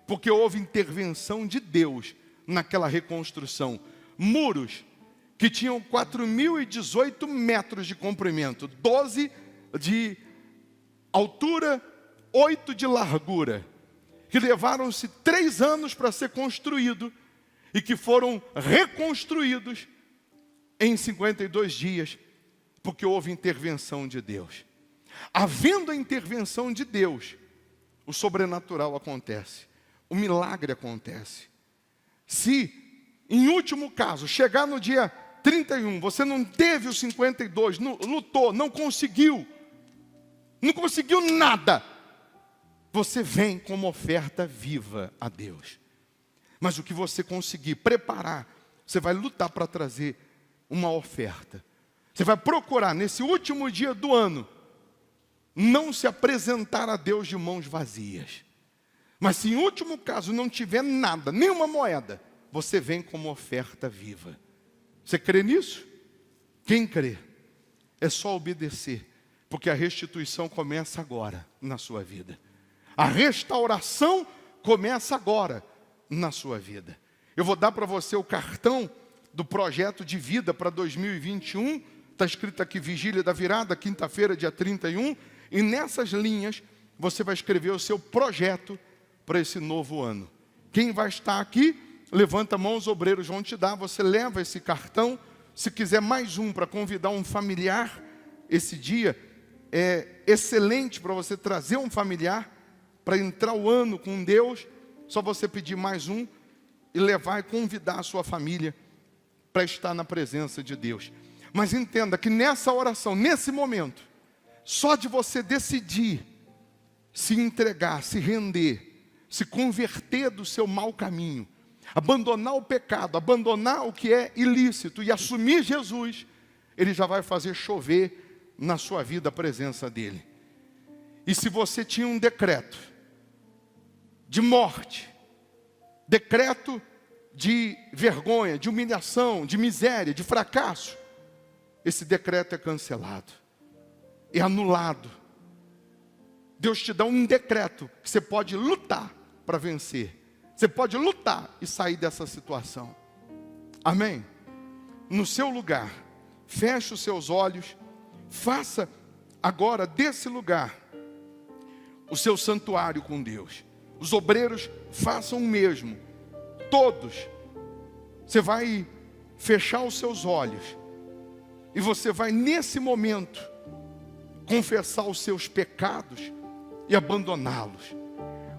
porque houve intervenção de Deus naquela reconstrução. Muros que tinham 4.018 metros de comprimento, 12 de altura, 8 de largura, que levaram-se 3 anos para ser construído e que foram reconstruídos em 52 dias, porque houve intervenção de Deus. Havendo a intervenção de Deus, o sobrenatural acontece, o milagre acontece. Se, em último caso, chegar no dia 31, você não teve os 52, lutou, não conseguiu nada, você vem como oferta viva a Deus. Mas o que você conseguir preparar, você vai lutar para trazer uma oferta. Você vai procurar, nesse último dia do ano, não se apresentar a Deus de mãos vazias. Mas se em último caso não tiver nada, nenhuma moeda, você vem como oferta viva. Você crê nisso? Quem crê? É só obedecer, porque a restituição começa agora na sua vida. A restauração começa agora na sua vida. Eu vou dar para você o cartão do projeto de vida para 2021. Está escrito aqui, Vigília da Virada, quinta-feira, dia 31. E nessas linhas, você vai escrever o seu projeto para esse novo ano. Quem vai estar aqui, levanta a mão, os obreiros vão te dar. Você leva esse cartão. Se quiser mais um para convidar um familiar, esse dia é excelente para você trazer um familiar para entrar o ano com Deus. Só você pedir mais um e levar e convidar a sua família para estar na presença de Deus. Mas entenda que nessa oração, nesse momento, só de você decidir se entregar, se render, se converter do seu mau caminho, abandonar o pecado, abandonar o que é ilícito e assumir Jesus, Ele já vai fazer chover na sua vida a presença dEle. E se você tinha um decreto de morte, decreto de vergonha, de humilhação, de miséria, de fracasso, esse decreto é cancelado, é anulado. Deus te dá um decreto que você pode lutar para vencer. Você pode lutar e sair dessa situação. Amém? No seu lugar, feche os seus olhos, faça agora desse lugar o seu santuário com Deus. Os obreiros façam o mesmo. Todos. Você vai fechar os seus olhos. E você vai, nesse momento, confessar os seus pecados e abandoná-los.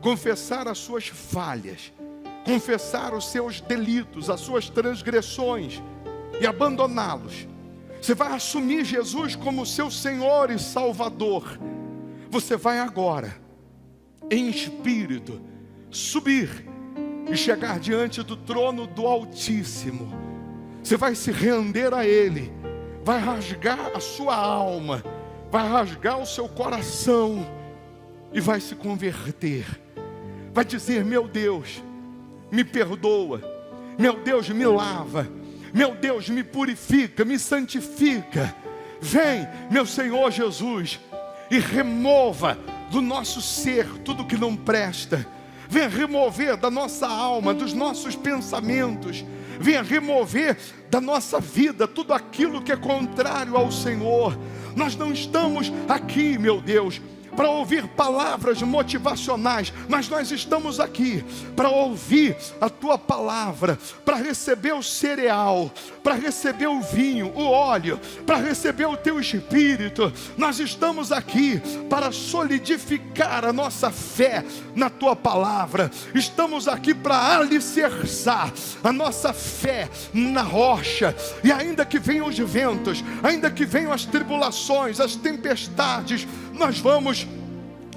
Confessar as suas falhas. Confessar os seus delitos, as suas transgressões e abandoná-los. Você vai assumir Jesus como seu Senhor e Salvador. Você vai agora, em espírito, subir e chegar diante do trono do Altíssimo. Você vai se render a Ele, vai rasgar a sua alma, vai rasgar o seu coração e vai se converter. Vai dizer: meu Deus, me perdoa. Meu Deus, me lava. Meu Deus, me purifica, me santifica. Vem, meu Senhor Jesus, e remova do nosso ser tudo que não presta. Venha remover da nossa alma, dos nossos pensamentos. Venha remover da nossa vida tudo aquilo que é contrário ao Senhor. Nós não estamos aqui, meu Deus, para ouvir palavras motivacionais, mas nós estamos aqui para ouvir a Tua palavra, para receber o cereal, para receber o vinho, o óleo, para receber o Teu Espírito. Nós estamos aqui para solidificar a nossa fé na Tua palavra. Estamos aqui para alicerçar a nossa fé na rocha. E ainda que venham os ventos, ainda que venham as tribulações, as tempestades, nós vamos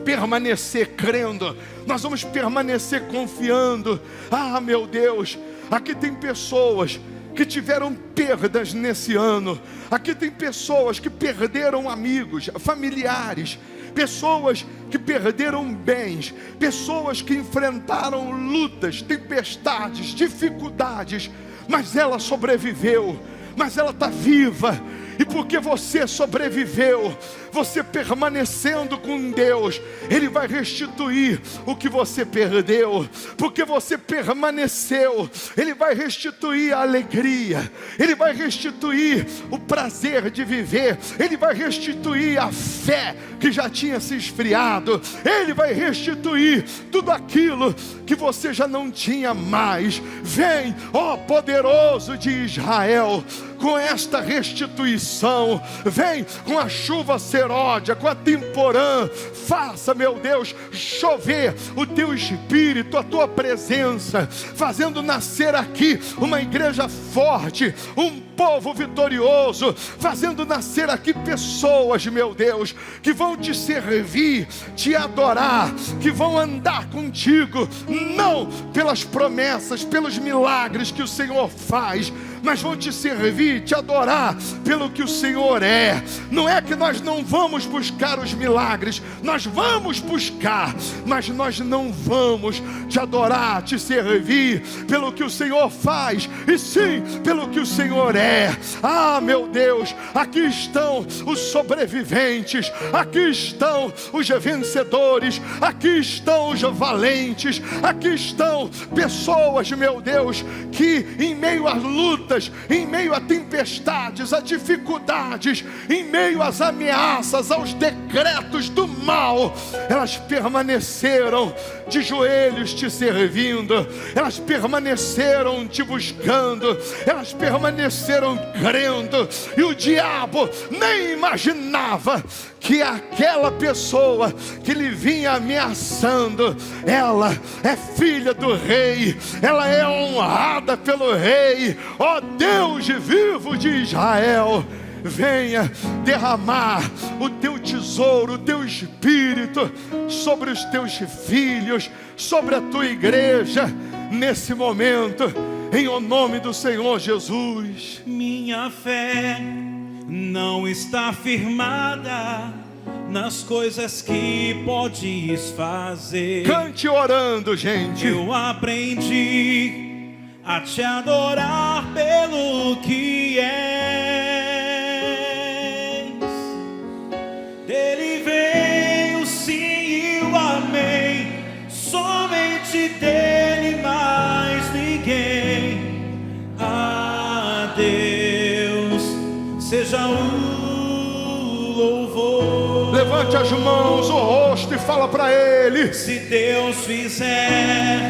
permanecer crendo, nós vamos permanecer confiando. Ah, meu Deus, aqui tem pessoas que tiveram perdas nesse ano. Aqui tem pessoas que perderam amigos, familiares, pessoas que perderam bens, pessoas que enfrentaram lutas, tempestades, dificuldades, mas ela sobreviveu, mas ela está viva. E porque você sobreviveu, você permanecendo com Deus, Ele vai restituir o que você perdeu. Porque você permaneceu, Ele vai restituir a alegria, Ele vai restituir o prazer de viver, Ele vai restituir a fé que já tinha se esfriado, Ele vai restituir tudo aquilo que você já não tinha mais. Vem, ó poderoso de Israel, com esta restituição. Vem com a chuva seródia, com a temporã. Faça, meu Deus, chover o Teu Espírito, a Tua presença, fazendo nascer aqui uma igreja forte, um povo vitorioso, fazendo nascer aqui pessoas, meu Deus, que vão Te servir, Te adorar, que vão andar contigo, não pelas promessas, pelos milagres que o Senhor faz, mas vão Te servir, Te adorar pelo que o Senhor é. Não é que nós não vamos buscar os milagres, nós vamos buscar, mas nós não vamos Te adorar, Te servir pelo que o Senhor faz, e sim pelo que o Senhor é. Ah, meu Deus, aqui estão os sobreviventes, aqui estão os vencedores, aqui estão os valentes, aqui estão pessoas, meu Deus, que em meio às lutas, em meio a tempestades, a dificuldades, em meio às ameaças, aos decretos do mal, elas permaneceram de joelhos Te servindo, elas permaneceram Te buscando, elas permaneceram crendo. E o diabo nem imaginava que aquela pessoa que lhe vinha ameaçando, ela é filha do rei, ela é honrada pelo rei. Ó Deus vivo de Israel, venha derramar o Teu tesouro, o Teu Espírito sobre os Teus filhos, sobre a Tua igreja nesse momento, em o nome do Senhor Jesus. Minha fé não está firmada nas coisas que podes fazer. Cante orando, gente. Eu aprendi a Te adorar pelo que és. Dele vem o sim e o amém, somente dele, mais ninguém. A Deus seja o louvor. Levante Levante as mãos, o rosto e fala para Ele. Se Deus fizer,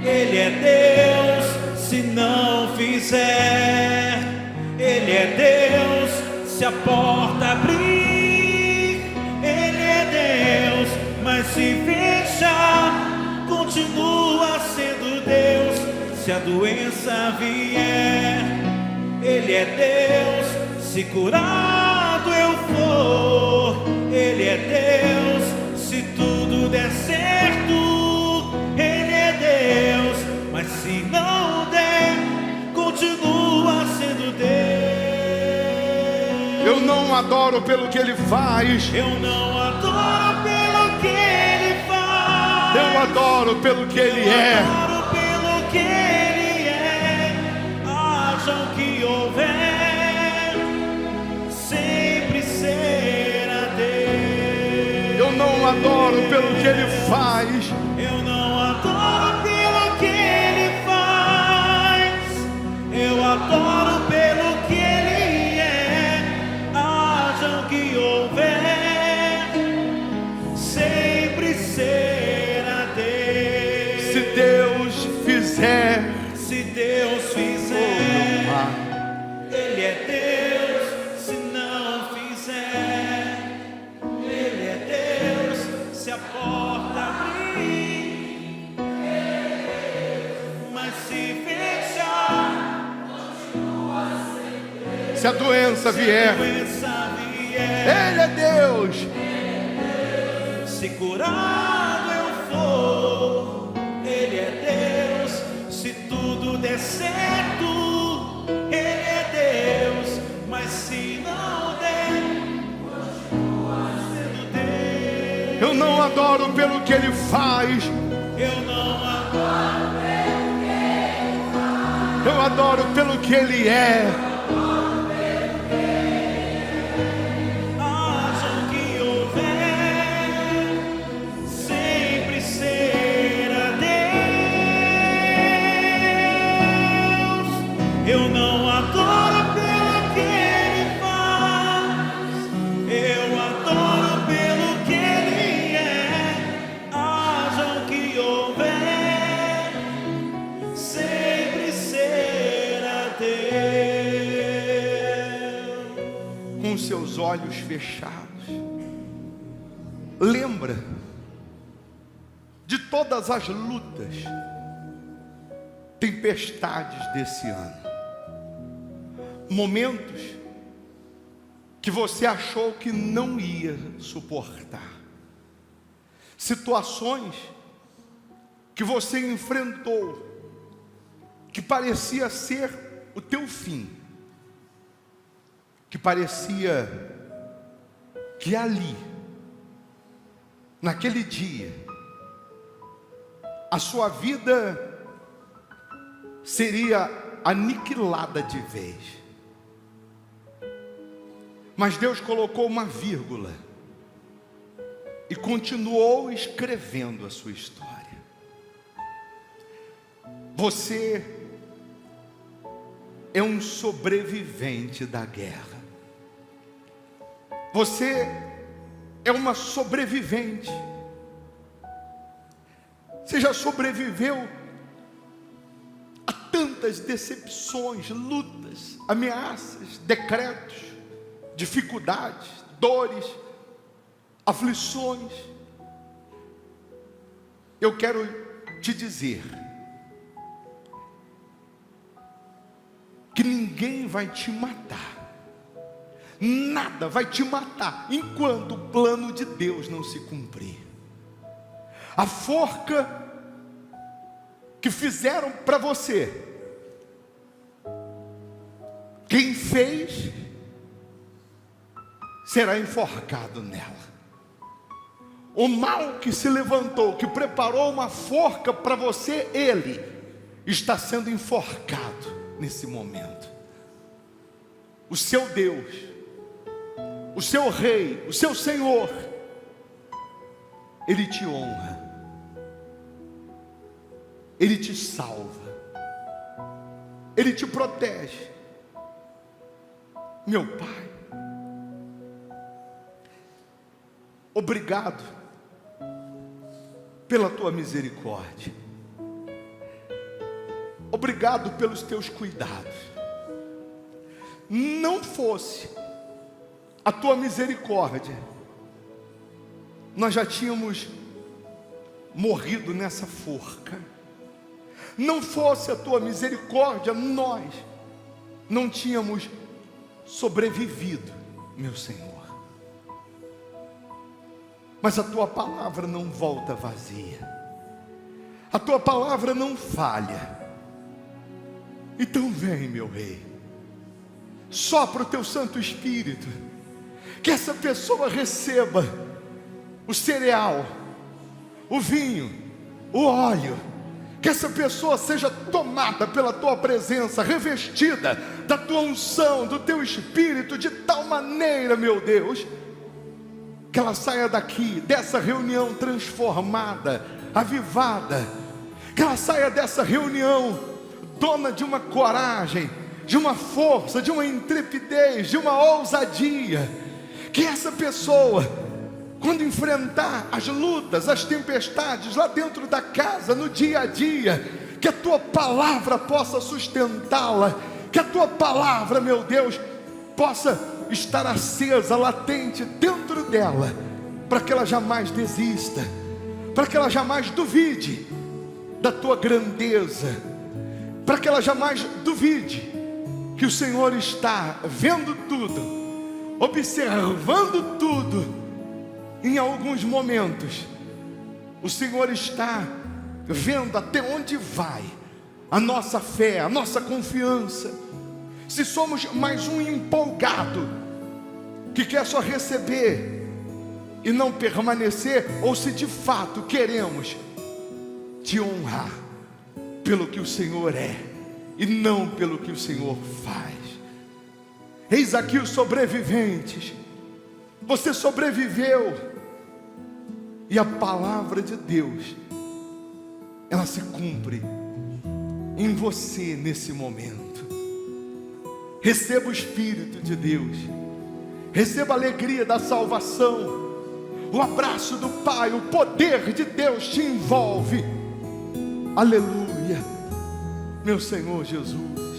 Ele é Deus. Se não fizer, Ele é Deus. Se a porta abrir, Ele é Deus. Mas se fechar, continua sendo Deus. Se a doença vier, Ele é Deus. Se curado eu for, Ele é Deus. Se tudo der certo, Ele é Deus. Mas se não der, continua sendo Deus. Eu não adoro pelo que Ele faz. Eu não adoro pelo que Ele faz. Eu adoro pelo que Ele é. Eu adoro pelo que Ele é. Haja o que houver, sempre será Deus. Eu não adoro pelo que Ele faz. Eu não adoro pelo que Ele faz. Eu adoro pelo que Ele é. Haja o que houver, sempre será Deus. Se Deus fizer, Se Deus fizer, Ele é Deus. Se não fizer, Ele é Deus. Se a porta abrir, mas se fechar, se a doença vier, doença vier, Ele é Deus. se curado eu for, Ele é Deus. Se tudo der certo, Ele é Deus. Mas se não der, continua sendo Deus. Eu não adoro pelo que Ele faz. Eu não adoro Eu adoro pelo que Ele é. haja o que houver, sempre será Deus. Eu não adoro pelo que Ele faz. Eu adoro pelo que Ele é. Haja o que houver, sempre será Deus. Com seus olhos fechados, lembra de todas as lutas, tempestades desse ano, momentos que você achou que não ia suportar, situações que você enfrentou, que parecia ser o teu fim, que parecia que ali, naquele dia, a sua vida seria aniquilada de vez. Mas Deus colocou uma vírgula e continuou escrevendo a sua história. Você é um sobrevivente da guerra. Você é uma sobrevivente. Você já sobreviveu a tantas decepções, lutas, ameaças, decretos, dificuldades, dores, aflições. Eu quero te dizer que ninguém vai te matar. Nada vai te matar enquanto o plano de Deus não se cumprir. A forca que fizeram para você, quem fez será enforcado nela. O mal que se levantou, que preparou uma forca para você, ele está sendo enforcado nesse momento. O seu Deus, o seu Rei, o seu Senhor, Ele te honra, Ele te salva, Ele te protege. Meu Pai, obrigado pela tua misericórdia. Obrigado pelos teus cuidados. Não fosse a tua misericórdia, nós já tínhamos morrido nessa forca. Não fosse a tua misericórdia, nós não tínhamos sobrevivido, meu Senhor. Mas a tua palavra não volta vazia, a tua palavra não falha. Então vem, meu Rei, sopra o teu Santo Espírito, que essa pessoa receba o cereal, o vinho, o óleo, que essa pessoa seja tomada pela tua presença, revestida da tua unção, do teu Espírito, de tal maneira, meu Deus, que ela saia daqui, dessa reunião transformada, avivada, que ela saia dessa reunião dona de uma coragem, de uma força, de uma intrepidez, de uma ousadia. Que essa pessoa, quando enfrentar as lutas, as tempestades lá dentro da casa, no dia a dia, que a tua palavra possa sustentá-la, que a tua palavra, meu Deus, possa estar acesa, latente dentro dela, para que ela jamais desista, para que ela jamais duvide da tua grandeza, para que ela jamais duvide que o Senhor está vendo tudo, observando tudo. Em alguns momentos o Senhor está vendo até onde vai a nossa fé, a nossa confiança. Se somos mais um empolgado que quer só receber e não permanecer, ou se de fato queremos te honrar pelo que o Senhor é e não pelo que o Senhor faz. Eis aqui os sobreviventes. Você sobreviveu, e a palavra de Deus, ela se cumpre em você nesse momento. Receba o Espírito de Deus, receba a alegria da salvação, o abraço do Pai, o poder de Deus te envolve. Aleluia, meu Senhor Jesus.